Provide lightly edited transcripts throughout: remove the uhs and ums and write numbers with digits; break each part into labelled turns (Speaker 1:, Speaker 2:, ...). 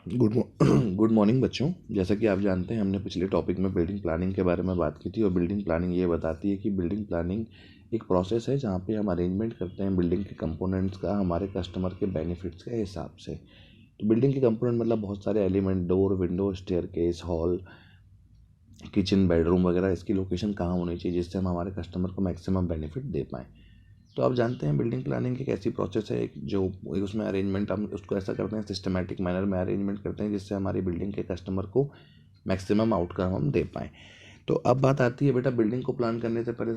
Speaker 1: Good good morning बच्चों। जैसा कि आप जानते हैं, हमने पिछले टॉपिक में बिल्डिंग प्लानिंग के बारे में बात की थी और बिल्डिंग प्लानिंग ये बताती है कि बिल्डिंग प्लानिंग एक प्रोसेस है जहाँ पे हम अरेंजमेंट करते हैं बिल्डिंग के कंपोनेंट्स का हमारे कस्टमर के बेनिफिट्स के हिसाब से। तो बिल्डिंग के कंपोनेंट मतलब बहुत सारे element, door, window, staircase, hall, kitchen, bedroom वगैरह, इसकी लोकेशन कहाँ होनी चाहिए जिससे हम हमारे कस्टमर को मैक्सिमम बेनिफिट दे पाएँ। तो आप जानते हैं बिल्डिंग प्लानिंग एक ऐसी प्रोसेस है जो उसमें अरेंजमेंट हम उसको ऐसा करते हैं, सिस्टमेटिक मैनर में अरेंजमेंट करते हैं जिससे हमारी बिल्डिंग के कस्टमर को मैक्सिमम आउटकम हम दे पाएँ। तो अब बात आती है बेटा, बिल्डिंग को प्लान करने से पहले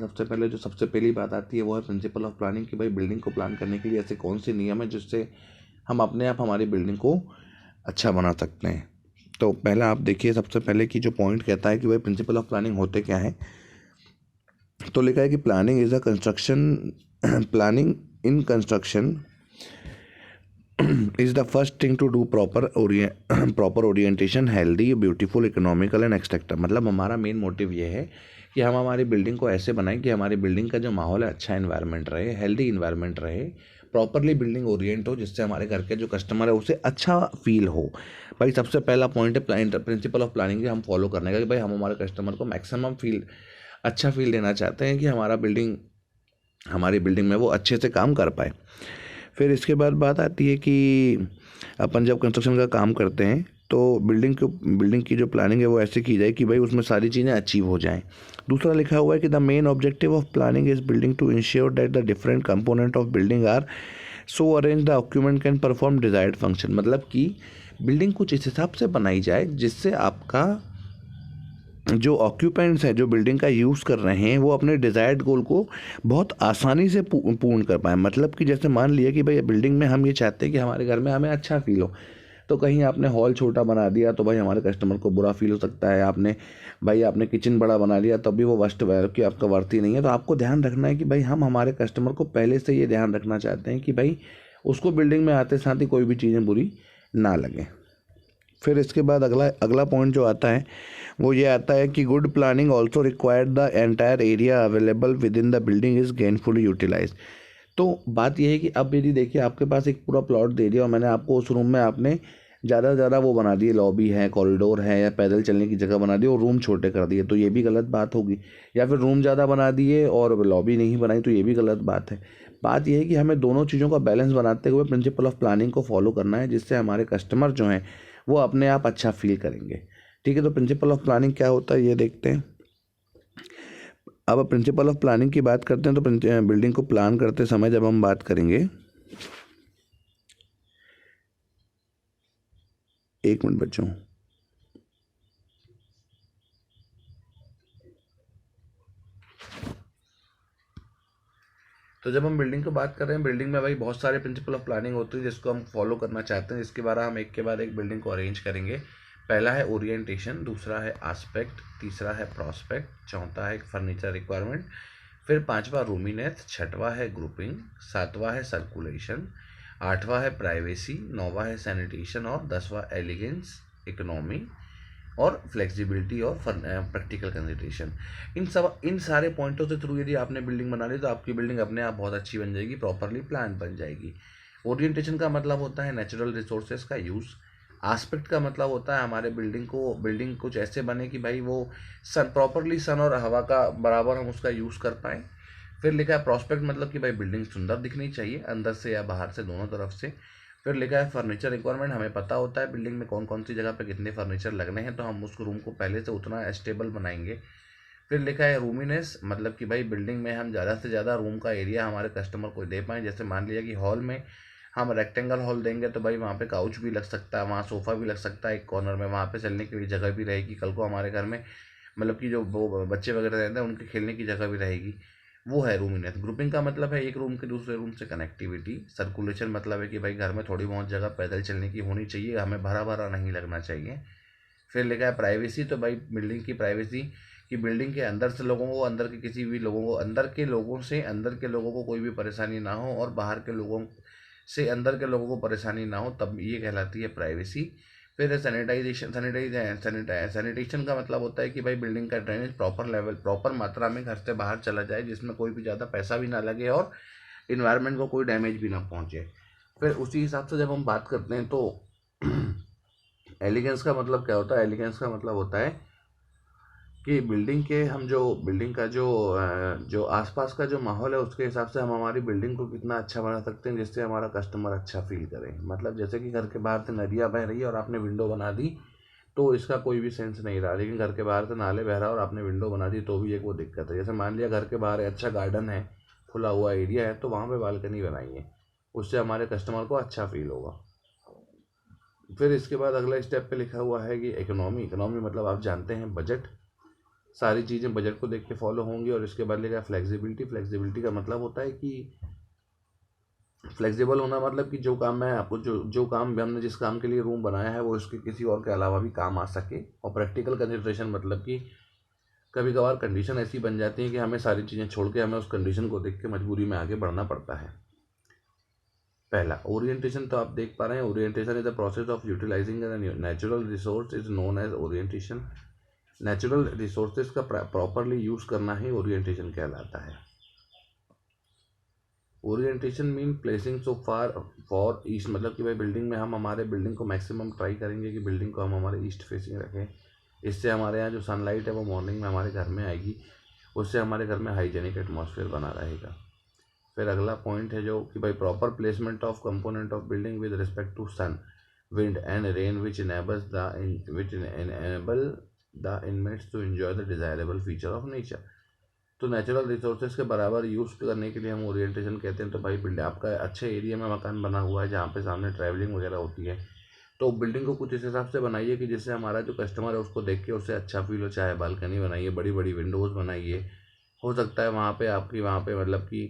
Speaker 1: सबसे पहली बात आती है वो है प्रिंसिपल ऑफ प्लानिंग कि भाई बिल्डिंग को प्लान करने के लिए ऐसे कौन से नियम है जिससे हम अपने आप हमारी बिल्डिंग को अच्छा बना सकते हैं। तो पहला आप देखिए, सबसे पहले की जो पॉइंट कहता है कि भाई प्रिंसिपल ऑफ प्लानिंग होते क्या है। तो लिखा है कि planning is a construction planning in construction is the first thing to do proper orientation, healthy, beautiful, economical and etc। मतलब हमारा मेन मोटिव ये है कि हम हमारी बिल्डिंग को ऐसे बनाएं कि हमारी बिल्डिंग का जो माहौल है अच्छा इन्वायरमेंट रहे, हेल्दी इन्वायरमेंट रहे, प्रॉपरली बिल्डिंग ओरिएंट हो जिससे हमारे घर के जो कस्टमर है उसे अच्छा फील हो। भाई सबसे पहला पॉइंट है प्रिंसिपल ऑफ प्लानिंग हम फॉलो करने का कि भाई हम हमारे कस्टमर को मैक्सिमम अच्छा फील देना चाहते हैं कि हमारी बिल्डिंग में वो अच्छे से काम कर पाए। फिर इसके बाद बात आती है कि अपन जब कंस्ट्रक्शन का काम करते हैं तो बिल्डिंग की जो प्लानिंग है वो ऐसे की जाए कि भाई उसमें सारी चीज़ें अचीव हो जाएं। दूसरा लिखा हुआ है कि the main objective of planning is building to ensure that the different component of building are so arrange the occupant can perform desired function. मतलब कि बिल्डिंग कुछ इस हिसाब से बनाई जाए जिससे आपका जो ऑक्यूपेंट्स हैं जो बिल्डिंग का यूज़ कर रहे हैं वो अपने डिज़ायर्ड गोल को बहुत आसानी से पूर्ण कर पाएँ। मतलब कि जैसे मान लिया कि भाई बिल्डिंग में हम ये चाहते हैं कि हमारे घर में हमें अच्छा फील हो, तो कहीं आपने हॉल छोटा बना दिया तो भाई हमारे कस्टमर को बुरा फील हो सकता है। आपने किचन बड़ा बना लिया तब भी वो कि आपका वर्ती नहीं है। तो आपको ध्यान रखना है कि भाई हम हमारे कस्टमर को पहले से ये ध्यान रखना चाहते हैं कि भाई उसको बिल्डिंग में आते साथ ही कोई भी चीज़ें बुरी ना लगें। फिर इसके बाद अगला अगला पॉइंट जो आता है वो ये आता है कि good planning also required the entire area available within the building is gainfully utilise. तो बात यह है कि अब यदि देखिए आपके पास एक पूरा प्लॉट दे दिया और मैंने आपको उस रूम में आपने ज़्यादा से ज़्यादा वो बना दिए, लॉबी है, कॉरिडोर है या पैदल चलने की जगह बना दी और रूम छोटे कर दिए, तो ये भी गलत बात होगी। या फिर रूम ज़्यादा बना दिए और लॉबी नहीं बनाई, तो ये भी गलत बात है। बात यह है कि हमें दोनों चीज़ों का बैलेंस बनाते हुए प्रिंसिपल ऑफ प्लानिंग को फॉलो करना है जिससे हमारे कस्टमर जो हैं वो अपने आप अच्छा फील करेंगे। ठीक है, तो प्रिंसिपल ऑफ प्लानिंग क्या होता है ये देखते हैं। अब प्रिंसिपल ऑफ प्लानिंग की बात करते हैं तो बिल्डिंग को प्लान करते समय जब हम बात करेंगे, एक मिनट बच्चों। तो जब हम बिल्डिंग की बात कर रहे हैं, बिल्डिंग में भाई बहुत सारे प्रिंसिपल ऑफ प्लानिंग होते हैं जिसको हम फॉलो करना चाहते हैं, जिसके बारे में हम एक के बाद एक बिल्डिंग को अरेंज करेंगे। पहला है ओरिएंटेशन, दूसरा है आस्पेक्ट, तीसरा है प्रॉस्पेक्ट, चौथा है फर्नीचर रिक्वायरमेंट, फिर पांचवा रूमीनेस, छठवां है ग्रुपिंग, सातवां है सर्कुलेशन, आठवां है प्राइवेसी, नौवां है सैनिटेशन और 10वां एलिगेंस, इकोनॉमी और फ्लेक्सिबिलिटी और प्रैक्टिकल कंसिडरेशन। इन सारे पॉइंटों से थ्रू यदि आपने बिल्डिंग बना ली तो आपकी बिल्डिंग अपने आप बहुत अच्छी बन जाएगी, प्रॉपरली प्लान बन जाएगी। ओरिएंटेशन का मतलब होता है नेचुरल रिसोर्सेज का यूज़। आस्पेक्ट का मतलब होता है हमारे बिल्डिंग कुछ ऐसे बने कि भाई वो प्रॉपरली सन और हवा का बराबर हम उसका यूज़ कर पाएँ। फिर लिखा है प्रॉस्पेक्ट, मतलब कि भाई बिल्डिंग सुंदर दिखनी चाहिए अंदर से या बाहर से, दोनों तरफ से। फिर लिखा है फर्नीचर रिक्वायरमेंट, हमें पता होता है बिल्डिंग में कौन कौन सी जगह पे कितने फर्नीचर लगने हैं तो हम उस रूम को पहले से उतना स्टेबल बनाएंगे। फिर लिखा है रूमीनेस, मतलब कि भाई बिल्डिंग में हम ज़्यादा से ज़्यादा रूम का एरिया हमारे कस्टमर को दे पाएँ। जैसे मान लिया कि हॉल में हम रेक्टेंगल हॉल देंगे तो भाई वहाँ पे काउच भी लग सकता है, वहाँ सोफ़ा भी लग सकता है एक कॉर्नर में, वहाँ पे चलने के लिए जगह भी रहेगी। कल को हमारे घर में मतलब कि जो वो बच्चे वगैरह रहते हैं उनके खेलने की जगह भी रहेगी। वो है रूमीनेस। ग्रुपिंग का मतलब है एक रूम के दूसरे रूम से कनेक्टिविटी। सर्कुलेशन मतलब है कि भाई घर में थोड़ी बहुत जगह पैदल चलने की होनी चाहिए, हमें भरा भरा नहीं लगना चाहिए। फिर लिखा है प्राइवेसी, तो भाई बिल्डिंग की प्राइवेसी कि बिल्डिंग के अंदर से लोगों को, अंदर के किसी भी लोगों को, अंदर के लोगों को कोई भी परेशानी ना हो और बाहर के लोगों से अंदर के लोगों को परेशानी ना हो, तब ये कहलाती है प्राइवेसी। फिर सैनिटेशन का मतलब होता है कि भाई बिल्डिंग का ड्रेनेज प्रॉपर मात्रा में घर से बाहर चला जाए जिसमें कोई भी ज़्यादा पैसा भी ना लगे और इन्वायरमेंट को कोई डैमेज भी ना पहुंचे। फिर उसी हिसाब से जब हम बात करते हैं तो एलिगेंस का मतलब क्या होता है? एलिगेंस का मतलब होता है कि बिल्डिंग के हम जो बिल्डिंग का जो आसपास का जो माहौल है उसके हिसाब से हम हमारी बिल्डिंग को कितना अच्छा बना सकते हैं जिससे हमारा कस्टमर अच्छा फील करे। मतलब जैसे कि घर के बाहर से नदियाँ बह रही है और आपने विंडो बना दी तो इसका कोई भी सेंस नहीं रहा, लेकिन घर के बाहर से नाले बह रहा है और आपने विंडो बना दी तो भी एक वो दिक्कत है। जैसे मान लिया घर के बाहर अच्छा गार्डन है, खुला हुआ एरिया है, तो वहाँ पे बालकनी बनाइए, उससे हमारे कस्टमर को अच्छा फील होगा। फिर इसके बाद अगला स्टेप पे लिखा हुआ है कि इकोनॉमी। इकोनॉमी मतलब आप जानते हैं बजट। सारी चीज़ें बजट को देख के फॉलो होंगी। और इसके बाद लिखा है फ्लेक्सिबिलिटी। फ्लेक्सिबिलिटी का मतलब होता है कि फ्लेक्सिबल होना, मतलब कि जो काम मैं आपको जो काम हमने जिस काम के लिए रूम बनाया है वो उसके किसी और के अलावा भी काम आ सके। और प्रैक्टिकल कंसिडरेशन मतलब कि कभी कभार कंडीशन ऐसी बन जाती है कि हमें सारी चीज़ें छोड़ के हमें उस कंडीशन को देख के मजबूरी में आगे बढ़ना पड़ता है। पहला ओरिएंटेशन, तो आप देख पा रहे हैं orientation is the process of utilising natural resource is known as orientation. Natural resources का प्रॉपरली यूज करना ही ओरिएंटेशन कहलाता है। Orientation mean placing so far for east, मतलब कि भाई बिल्डिंग में हम हमारे बिल्डिंग को मैक्सिमम ट्राई करेंगे कि बिल्डिंग को हम हमारे ईस्ट फेसिंग रखें। इससे हमारे यहाँ जो सनलाइट है वो मॉर्निंग में हमारे घर में आएगी, उससे हमारे घर में हाइजेनिक एटमॉस्फेयर बना रहेगा। फिर अगला पॉइंट है जो कि भाई proper placement of component of building with respect to sun, wind and rain which enable the inmates to enjoy the desirable feature of nature. तो नेचुरल रिसोर्सेज के बराबर यूज़ करने के लिए हम ओरिएंटेशन कहते हैं। तो भाई बिल्डिंग आपका अच्छे एरिया में मकान बना हुआ है जहाँ पे सामने ट्रैवलिंग वगैरह होती है, तो बिल्डिंग को कुछ इस हिसाब से बनाइए कि जिससे हमारा जो कस्टमर है उसको देख के उससे अच्छा फील हो। चाहे बालकनी बनाइए, बड़ी बड़ी विंडोज़ बनाइए, हो सकता है वहाँ पे आपकी वहाँ पे मतलब कि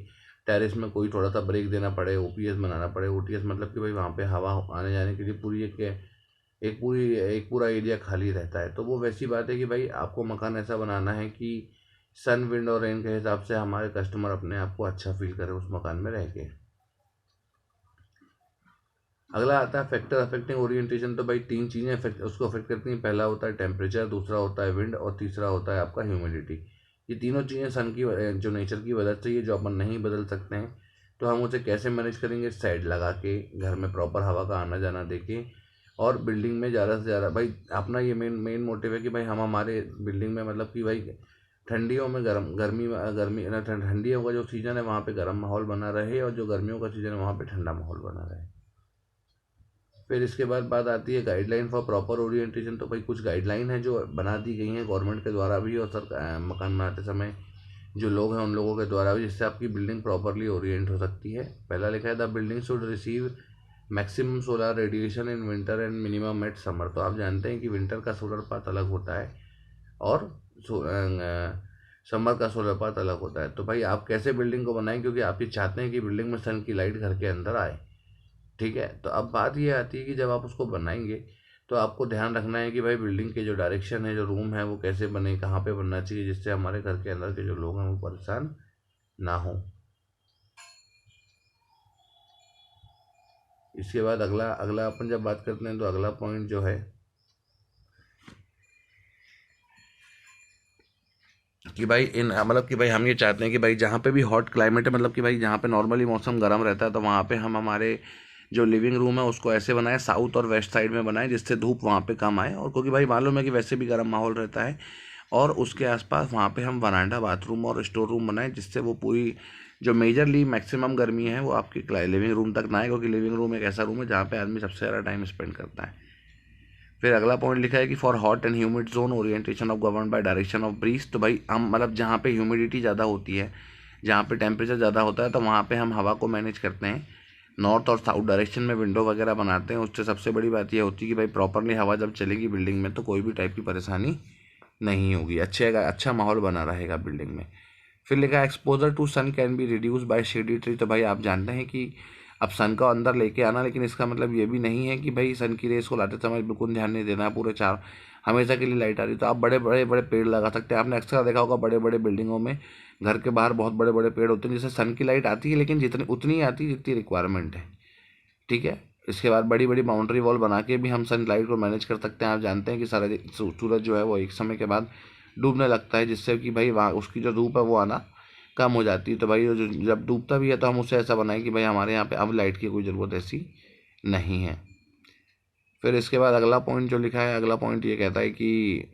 Speaker 1: टेरेस में कोई थोड़ा सा ब्रेक देना पड़े, ओपीएस बनाना पड़े। ओटीएस मतलब कि भाई वहाँ पे हवा आने जाने के लिए पूरी एक पूरा एरिया खाली रहता है। तो वो वैसी बात है कि भाई आपको मकान ऐसा बनाना है कि सन, विंड और रेन के हिसाब से हमारे कस्टमर अपने आप को अच्छा फील करे उस मकान में रह के। अगला आता है फैक्टर अफेक्टिंग ओरिएंटेशन। तो भाई तीन चीज़ें उसको अफेक्ट करती हैं। पहला होता है टेम्परेचर, दूसरा होता है विंड और तीसरा होता है आपका ह्यूमिडिटी। ये तीनों चीज़ें सन की जो नेचर की वजह से ये जो अपन नहीं बदल सकते हैं, तो हम उसे कैसे मैनेज करेंगे? साइड लगा के, घर में प्रॉपर हवा का आना जाना देके, और बिल्डिंग में ज़्यादा से ज़्यादा भाई अपना ये मेन मोटिव है कि भाई हम हमारे बिल्डिंग में मतलब कि भाई ठंडियों में गर्मी ठंडियों का जो सीज़न है वहाँ पे गर्म माहौल बना रहे और जो गर्मियों का सीज़न है वहाँ पे ठंडा माहौल बना रहे। फिर इसके बाद बात आती है गाइडलाइन फॉर प्रॉपर ओरिएंटेशन। तो भाई कुछ गाइडलाइन है जो बना दी गई हैं गवर्नमेंट के द्वारा भी और मकान बनाते समय जो लोग हैं उन लोगों के द्वारा भी, जिससे आपकी बिल्डिंग प्रॉपरली ओरिएंट हो सकती है। पहला लिखा है the building should receive maximum solar radiation in winter and minimum at summer. तो आप जानते हैं कि विंटर का सोलर पाथ अलग होता है और समर का सोलर पाथ अलग होता है। तो भाई आप कैसे बिल्डिंग को बनाएं, क्योंकि आप ये चाहते हैं कि बिल्डिंग में सन की लाइट घर के अंदर आए। ठीक है, तो अब बात ये आती है कि जब आप उसको बनाएंगे तो आपको ध्यान रखना है कि भाई बिल्डिंग के जो डायरेक्शन है, जो रूम है, वो कैसे बने, कहाँ पे बनना चाहिए, जिससे हमारे घर के अंदर के जो लोग हैं वो परेशान ना हो। इसके बाद अगला अगला अपन जब बात करते हैं तो अगला पॉइंट जो है कि भाई इन मतलब कि भाई हम ये चाहते हैं कि भाई जहाँ पे भी हॉट क्लाइमेट है, मतलब कि भाई जहाँ पे नॉर्मली मौसम गर्म रहता है, तो वहाँ पे हम हमारे जो लिविंग रूम है उसको ऐसे बनाएं, साउथ और वेस्ट साइड में बनाएं, जिससे धूप वहाँ पे कम आए। और क्योंकि भाई मालूम है कि वैसे भी गर्म माहौल रहता है, और उसके आसपास वहाँ पे हम वरांडा, बाथरूम और स्टोर रूम बनाएं, जिससे वो पूरी जो मेजरली मैक्सिमम गर्मी है वो आपकी लिविंग रूम तक ना आए, क्योंकि लिविंग रूम एक ऐसा रूम है जहाँ पे आदमी सबसे ज़्यादा टाइम स्पेंड करता है। फिर अगला पॉइंट लिखा है कि for hot and humid zone orientation of govern by direction of breeze. तो भाई हम मतलब जहाँ पे ह्यूमिडिटी ज़्यादा होती है, जहाँ पे टेम्परेचर ज़्यादा होता है, तो वहाँ पे हम हवा को मैनेज करते हैं नॉर्थ और साउथ डायरेक्शन में विंडो वगैरह बनाते हैं। उससे सबसे बड़ी बात यह होती है कि भाई प्रॉपरली हवा जब चलेगी बिल्डिंग में तो कोई भी टाइप की परेशानी नहीं होगी, अच्छा माहौल बना रहेगा बिल्डिंग में। फिर लिखा है exposure to sun can be reduce by shady tree. तो भाई आप जानते हैं कि अब सन को अंदर लेके आना, लेकिन इसका मतलब ये भी नहीं है कि भाई सन की रेस को लाते समय बिल्कुल ध्यान नहीं देना है, पूरे चार हमेशा के लिए लाइट आ रही। तो आप बड़े बड़े बड़े पेड़ लगा सकते हैं। आपने अक्सर देखा होगा बड़े बड़े बिल्डिंगों में घर के बाहर बहुत बड़े बड़े पेड़ होते हैं, जिससे सन की लाइट आती है, लेकिन जितनी उतनी आती है जितनी रिक्वायरमेंट है। ठीक है, इसके बाद बड़ी बड़ी बाउंड्री वॉल बना के भी हम सनलाइट को मैनेज कर सकते हैं। आप जानते हैं कि सारा सूरज जो है वो एक समय के बाद डूबने लगता है, जिससे कि भाई वहाँ उसकी जो धूप है वो आना कम हो जाती है। तो भाई जो जब डूबता भी है तो हम उसे ऐसा बनाएं कि भाई हमारे यहाँ पे अब लाइट की कोई ज़रूरत ऐसी नहीं है। फिर इसके बाद अगला पॉइंट जो लिखा है, अगला पॉइंट ये कहता है कि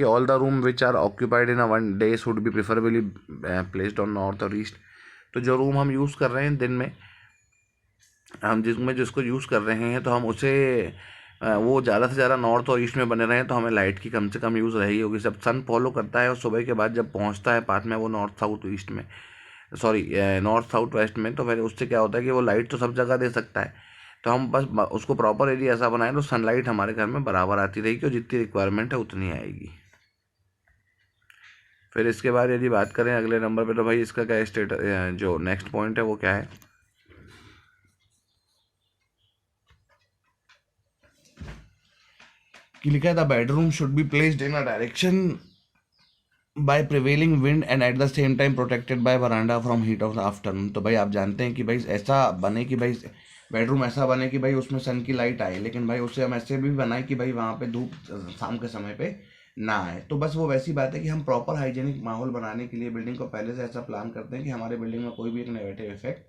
Speaker 1: all the room which are occupied in a one day should be preferably placed on north और ईस्ट। तो जो रूम हम यूज़ कर रहे हैं दिन में, हम जिसको यूज़ कर रहे हैं, तो हम उसे वो ज़्यादा से ज़्यादा नॉर्थ और ईस्ट में बने रहें, तो हमें लाइट की कम से कम यूज़ रही होगी। जब सन फॉलो करता है और सुबह के बाद जब पहुंचता है पाथ में वो नॉर्थ साउथ ईस्ट में, सॉरी नॉर्थ साउथ वेस्ट में, तो फिर उससे क्या होता है कि वो लाइट तो सब जगह दे सकता है। तो हम बस उसको प्रॉपर एरिया ऐसा बनाएं तो सनलाइट हमारे घर में बराबर आती रहेगी और जितनी रिक्वायरमेंट है उतनी आएगी। फिर इसके बाद यदि बात करें अगले नंबर पे, तो भाई इसका क्या स्टेटस, जो नेक्स्ट पॉइंट है वो क्या है कि लिखा है the bedroom should be placed in a direction by prevailing wind and at the same time protected by veranda from heat of the afternoon. तो भाई आप जानते हैं कि भाई ऐसा बने कि भाई बेडरूम ऐसा बने कि भाई उसमें सन की लाइट आए, लेकिन भाई उसे हम ऐसे भी बनाए कि भाई वहाँ पे धूप शाम के समय पे ना आए। तो बस वो वैसी बात है कि हम प्रॉपर हाइजेनिक माहौल बनाने के लिए बिल्डिंग को पहले से ऐसा प्लान करते हैं कि हमारे बिल्डिंग में कोई भी एक नेगेटिव इफेक्ट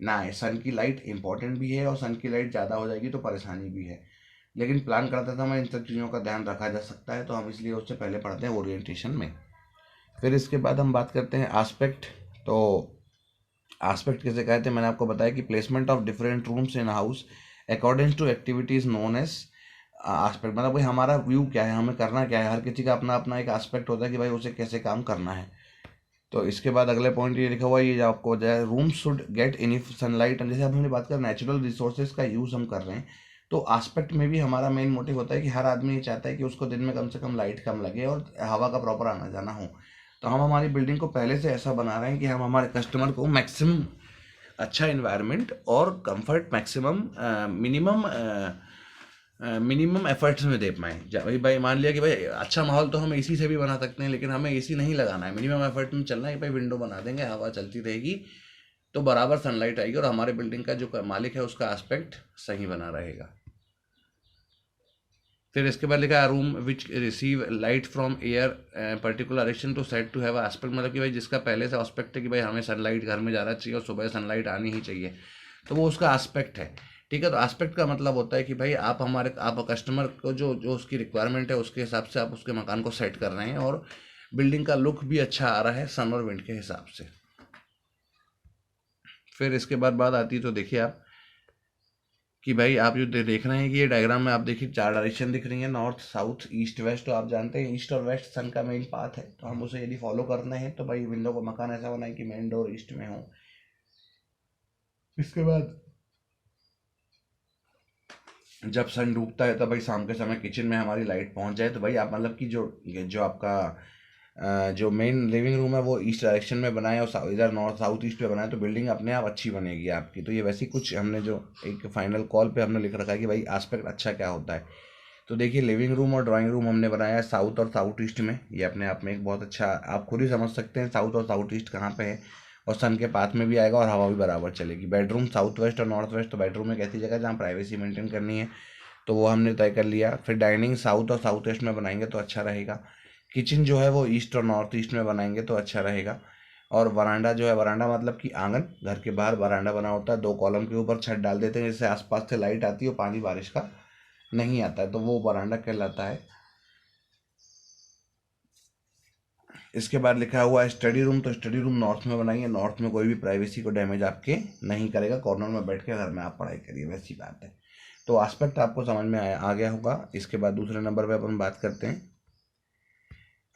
Speaker 1: ना आए। सन की लाइट इंपॉर्टेंट भी है और सन की लाइट ज़्यादा हो जाएगी तो परेशानी भी है, लेकिन प्लान करते समय इन सब चीज़ों का ध्यान रखा जा सकता है, तो हम इसलिए उससे पहले पढ़ते हैं ओरिएंटेशन में। फिर इसके बाद हम बात करते हैं आस्पेक्ट। तो आस्पेक्ट किसे कहते हैं, मैंने आपको बताया कि placement of different rooms in house according to activities known as aspect. मतलब भाई हमारा व्यू क्या है, हमें करना क्या है, हर किसी का अपना अपना एक आस्पेक्ट होता है कि भाई उसे कैसे काम करना है। तो इसके बाद अगले पॉइंट ये लिखा हुआ है, ये जो आपको जाए room should get enough sunlight. जैसे अब हमने बात कर नेचुरल रिसोर्सेज का यूज़ हम कर रहे हैं, तो आस्पेक्ट में भी हमारा मेन मोटिव होता है कि हर आदमी ये चाहता है कि उसको दिन में कम से कम लाइट कम लगे और हवा का प्रॉपर आना जाना हो। तो हम हमारी बिल्डिंग को पहले से ऐसा बना रहे हैं कि हम हमारे कस्टमर को मैक्सिमम अच्छा इन्वायरमेंट और कंफर्ट मैक्सिमम मिनिमम एफर्ट्स में दे पाएँ। भाई भाई मान लिया कि भाई अच्छा माहौल तो हम एसी से भी बना सकते हैं, लेकिन हमें एसी नहीं लगाना है, मिनिमम एफर्ट में चलना है कि भाई विंडो बना देंगे, हवा चलती रहेगी तो बराबर सनलाइट आएगी और हमारे बिल्डिंग का जो मालिक है उसका एस्पेक्ट सही बना रहेगा। फिर इसके बाद लिखा है room which receive light from air particular direction to set to have aspect. मतलब कि भाई जिसका पहले से एस्पेक्ट है कि भाई हमें सनलाइट घर में ज़्यादा चाहिए और सुबह सनलाइट आनी ही चाहिए, तो वो उसका एस्पेक्ट है। ठीक है, तो एस्पेक्ट का मतलब होता है कि भाई आप कस्टमर को जो जो उसकी रिक्वायरमेंट है उसके हिसाब से आप उसके मकान को सेट कर रहे हैं और बिल्डिंग का लुक भी अच्छा आ रहा है सन और विंड के हिसाब से। फिर इसके बाद बात आती है, तो देखिए आप कि भाई आप जो देख रहे हैं कि ये डायग्राम में आप देखिए 4 डायरेक्शन दिख रही है, नॉर्थ साउथ ईस्ट वेस्ट। तो आप जानते हैं ईस्ट और वेस्ट सन का मेन पाथ है, तो हम उसे यदि फॉलो करना है तो भाई विंडो को मकान ऐसा बनाए कि मेन डोर ईस्ट में हो। इसके बाद जब सन डूबता है तो भाई शाम के समय किचन में हमारी लाइट पहुंच जाए, तो भाई आप मतलब कि जो जो आपका जो मेन लिविंग रूम है वो ईस्ट डायरेक्शन में बनाए और इधर नॉर्थ साउथ ईस्ट पे बनाए, तो बिल्डिंग अपने आप अच्छी बनेगी आपकी। तो ये वैसी कुछ हमने जो एक फाइनल कॉल पे हमने लिख रखा है कि भाई एस्पेक्ट अच्छा क्या होता है। तो देखिए लिविंग रूम और ड्राइंग रूम हमने बनाया है साउथ और साउथ ईस्ट में। ये अपने आप में एक बहुत अच्छा, आप खुद ही समझ सकते हैं साउथ और साउथ ईस्ट कहाँ पे है, और सन के पाथ में भी आएगा और हवा भी बराबर चलेगी। बेडरूम साउथ वेस्ट और नॉर्थ वेस्ट, तो बेडरूम एक ऐसी जगह जहाँ प्राइवेसी मेंटेन करनी है, तो वो हमने तय कर लिया। फिर डाइनिंग साउथ और साउथ वेस्ट में बनाएंगे तो अच्छा रहेगा। किचन जो है वो ईस्ट और नॉर्थ ईस्ट में बनाएंगे तो अच्छा रहेगा। और वरांडा जो है, वरांडा मतलब कि आंगन, घर के बाहर वरांडा बना होता है, 2 कॉलम के ऊपर छत डाल देते हैं जिससे आसपास से लाइट आती है और पानी बारिश का नहीं आता है, तो वो वरांडा कहलाता है। इसके बाद लिखा हुआ है स्टडी रूम। तो स्टडी रूम नॉर्थ में बनाइए, नॉर्थ में कोई भी प्राइवेसी को डैमेज आपके नहीं करेगा, कॉर्नर में बैठ के घर में आप पढ़ाई करिए, वैसी बात है। तो एस्पेक्ट आपको समझ में आ गया होगा। इसके बाद दूसरे नंबर पे अपन बात करते हैं,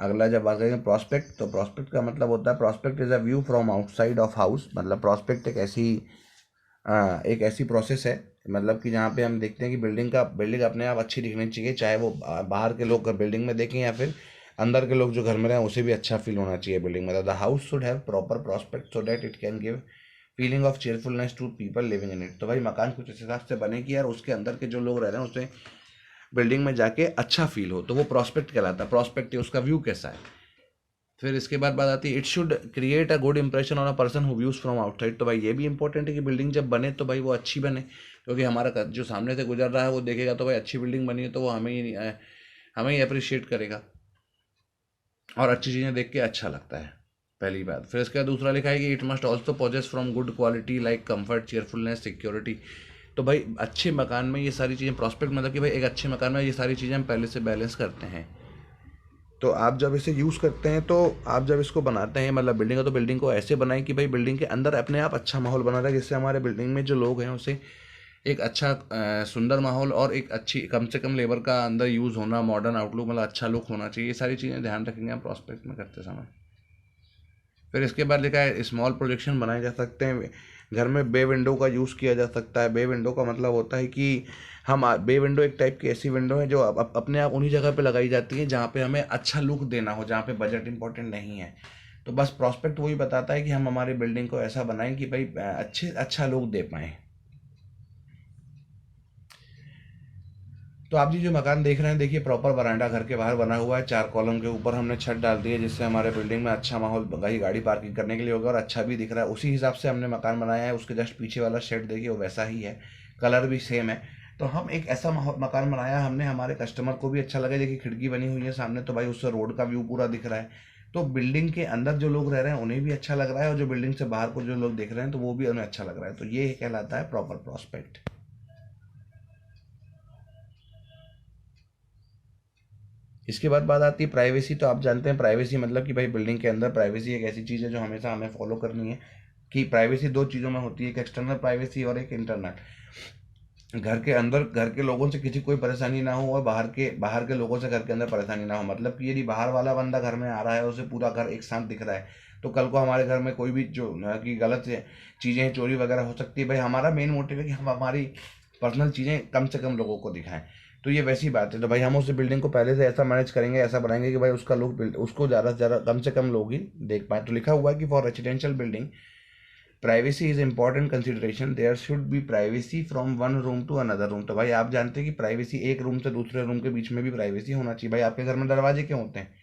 Speaker 1: अगला जब बात करेंगे प्रॉस्पेक्ट। तो प्रॉस्पेक्ट का मतलब होता है prospect is a view from outside of house. मतलब प्रॉस्पेक्ट एक ऐसी प्रोसेस है, मतलब कि जहाँ पे हम देखते हैं कि बिल्डिंग अपने आप अच्छी दिखनी चाहिए, चाहे वो बाहर के लोग बिल्डिंग में देखें या फिर अंदर के लोग जो घर में रहें उसे भी अच्छा फील होना चाहिए बिल्डिंग में। The house should have proper prospect so that it can give feeling of cheerfulness to people living in it. तो भाई मकान कुछ इस हिसाब से बने कि यार उसके अंदर के जो लोग रह रहे हैं उसे बिल्डिंग में जाके अच्छा फील हो, तो वो प्रॉस्पेक्ट कहलाता है। प्रॉस्पेक्ट उसका व्यू कैसा है। फिर इसके बाद बात आती है it should create a good impression on a person who views from outside. तो भाई ये भी इंपॉर्टेंट है कि बिल्डिंग जब बने तो भाई वो अच्छी बने, क्योंकि हमारा जो सामने से गुजर रहा है वो देखेगा तो भाई अच्छी बिल्डिंग बनी है तो वो हमें ही अप्रिशिएट करेगा और अच्छी चीज़ें देख के अच्छा लगता है। पहली बात। फिर इसके बाद दूसरा लिखा है कि it must also possess from good quality like comfort, cheerfulness, security. तो भाई अच्छे मकान में ये सारी चीज़ें, प्रॉस्पेक्ट मतलब कि भाई एक अच्छे मकान में ये सारी चीज़ें हम पहले से बैलेंस करते हैं। तो आप जब इसे यूज़ करते हैं, तो आप जब इसको बनाते हैं मतलब बिल्डिंग का, तो बिल्डिंग को ऐसे बनाएं कि भाई बिल्डिंग के अंदर अपने आप अच्छा माहौल बना रहे, जिससे हमारे बिल्डिंग में जो लोग हैं उसे एक अच्छा सुंदर माहौल और एक अच्छी कम से कम लेबर का अंदर यूज़ होना, मॉडर्न आउटलुक मतलब अच्छा लुक होना चाहिए। ये सारी चीज़ें ध्यान रखेंगे हम प्रॉस्पेक्ट में करते समय। फिर इसके बाद लिखा है स्मॉल प्रोजेक्शन बनाए जा सकते हैं। घर में बे विंडो का यूज़ किया जा सकता है। बे विंडो का मतलब होता है कि हम बे विंडो एक टाइप की ऐसी विंडो है जो अपने आप उन्हीं जगह पे लगाई जाती है जहाँ पे हमें अच्छा लुक देना हो, जहाँ पे बजट इंपॉर्टेंट नहीं है। तो बस प्रॉस्पेक्ट वही बताता है कि हम हमारी बिल्डिंग को ऐसा बनाएं कि भाई अच्छा लुक दे पाएँ। तो आप जी जो मकान देख रहे हैं, देखिए प्रॉपर बरांडा घर के बाहर बना हुआ है। 4 कॉलम के ऊपर हमने छत डाल दी है, जिससे हमारे बिल्डिंग में अच्छा माहौल गाड़ी पार्किंग करने के लिए होगा और अच्छा भी दिख रहा है। उसी हिसाब से हमने मकान बनाया है। उसके जस्ट पीछे वाला शेड देखिए वो वैसा ही है, कलर भी सेम है। तो हम एक ऐसा मकान बनाया हमने, हमारे कस्टमर को भी अच्छा लगे। देखिए खिड़की बनी हुई है सामने, तो भाई उससे रोड का व्यू पूरा दिख रहा है। तो बिल्डिंग के अंदर जो लोग रह रहे हैं उन्हें भी अच्छा लग रहा है, और जो बिल्डिंग से बाहर को जो लोग देख रहे हैं तो वो भी उन्हें अच्छा लग रहा है। तो ये कहलाता है प्रॉपर प्रॉस्पेक्ट। इसके बाद बात आती है प्राइवेसी। तो आप जानते हैं प्राइवेसी मतलब कि भाई बिल्डिंग के अंदर प्राइवेसी एक ऐसी चीज़ है जो हमेशा हमें फॉलो करनी है। कि प्राइवेसी 2 चीज़ों में होती है, एक एक्सटर्नल प्राइवेसी और एक इंटरनल। घर के अंदर घर के लोगों से किसी कोई परेशानी ना हो, और बाहर के लोगों से घर के अंदर परेशानी ना हो। मतलब कि यदि बाहर वाला बंदा घर में आ रहा है, उसे पूरा घर एक साथ दिख रहा है, तो कल को हमारे घर में कोई भी जो कि गलत चीज़ें चोरी वगैरह हो सकती है। भाई हमारा मेन मोटिव है कि हम हमारी पर्सनल चीज़ें कम से कम लोगों को दिखाएं। तो ये वैसी बात है। तो भाई हम उस बिल्डिंग को पहले से ऐसा मैनेज करेंगे, ऐसा बनाएंगे कि भाई उसका लुक उसको ज़्यादा से ज़्यादा कम से कम लोग ही देख पाए। तो लिखा हुआ है कि for residential building privacy is important consideration, there should be privacy from one room to another room. तो भाई आप जानते हैं कि प्राइवेसी एक रूम से दूसरे रूम के बीच में भी प्राइवेसी होना चाहिए। भाई आपके घर में दरवाजे क्यों होते हैं?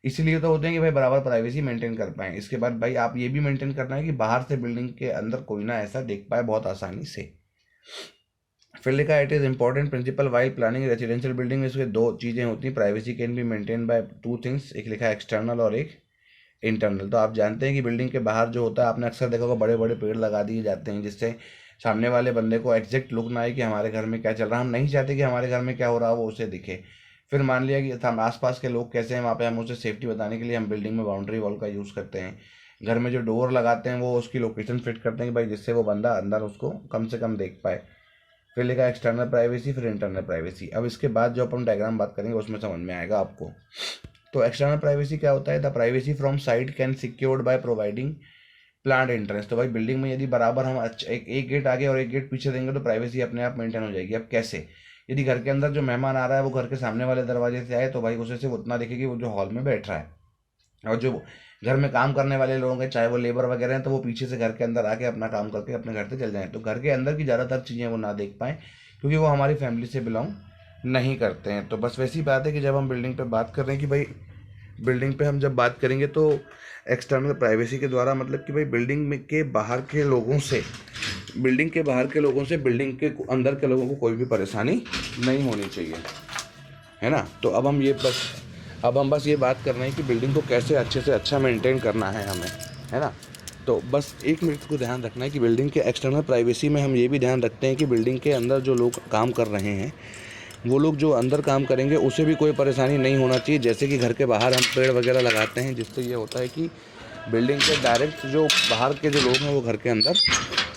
Speaker 1: इसीलिए तो होते हैं कि भाई बराबर प्राइवेसी मेंटेन कर पाएँ। इसके बाद भाई आप ये भी मेंटेन करना है कि बाहर से बिल्डिंग के अंदर कोई ना ऐसा देख पाए बहुत आसानी से। फिर लिखा it is important principle while planning residential building में। इसके 2 चीज़ें होती हैं, privacy can be maintain by 2 things. एक लिखा है एक्सटर्नल और एक इंटरनल। तो आप जानते हैं कि बिल्डिंग के बाहर जो होता है, आपने अक्सर देखा होगा बड़े बड़े पेड़ लगा दिए जाते हैं, जिससे सामने वाले बंदे को एग्जैक्ट लुक ना आए कि हमारे घर में क्या चल रहा है। हम नहीं चाहते कि हमारे घर में क्या हो रहा है वो उसे दिखे। फिर मान लिया कि हम आसपास के लोग कैसे हैं वहाँ पे, हम उसे सेफ्टी बताने के लिए हम बिल्डिंग में बाउंड्री वॉल का यूज़ करते हैं। घर में जो डोर लगाते हैं वो उसकी लोकेशन फिट करते हैं कि भाई जिससे वो बंदा अंदर उसको कम से कम देख पाए। फिर लिखा एक्सटर्नल प्राइवेसी, फिर इंटरनल प्राइवेसी। अब इसके बाद जो अपन डायग्राम बात करेंगे उसमें समझ में आएगा आपको। तो एक्सटर्नल प्राइवेसी क्या होता है? The privacy from side can secured by providing plant entrance. तो भाई बिल्डिंग में यदि बराबर हम एक गेट आगे और एक गेट पीछे देंगे तो प्राइवेसी अपने आप मेंटेन हो जाएगी। अब कैसे? यदि घर के अंदर जो मेहमान आ रहा है वो घर के सामने वाले दरवाजे से आए, तो भाई उसे सिर्फ उतना दिखेगी वो जो हॉल में बैठ रहा है। और जो घर में काम करने वाले लोग हैं, चाहे वो लेबर वगैरह हैं, तो वो पीछे से घर के अंदर आके अपना काम करके अपने घर से चल जाएं। तो घर के अंदर की ज़्यादातर चीज़ें वो ना देख पाएँ, क्योंकि वो हमारी फैमिली से बिलोंग नहीं करते हैं। तो बस वैसी बात है कि जब हम बिल्डिंग पे बात कर रहे हैं कि भाई बिल्डिंग पे हम जब बात करेंगे तो एक्सटर्नल प्राइवेसी के द्वारा मतलब कि भाई बिल्डिंग में के बाहर के लोगों से बिल्डिंग के अंदर के लोगों को कोई भी परेशानी नहीं होनी चाहिए, है ना। तो अब हम बस ये बात कर रहे हैं कि बिल्डिंग को कैसे अच्छे से अच्छा मेंटेन करना है हमें, है ना। तो बस एक मिनट को ध्यान रखना है कि बिल्डिंग के एक्सटर्नल प्राइवेसी में हम ये भी ध्यान रखते हैं कि बिल्डिंग के अंदर जो लोग काम कर रहे हैं वो लोग जो अंदर काम करेंगे उसे भी कोई परेशानी नहीं होना चाहिए। जैसे कि घर के बाहर हम पेड़ वगैरह लगाते हैं, जिससे ये होता है कि बिल्डिंग के डायरेक्ट जो बाहर के जो लोग हैं वो घर के अंदर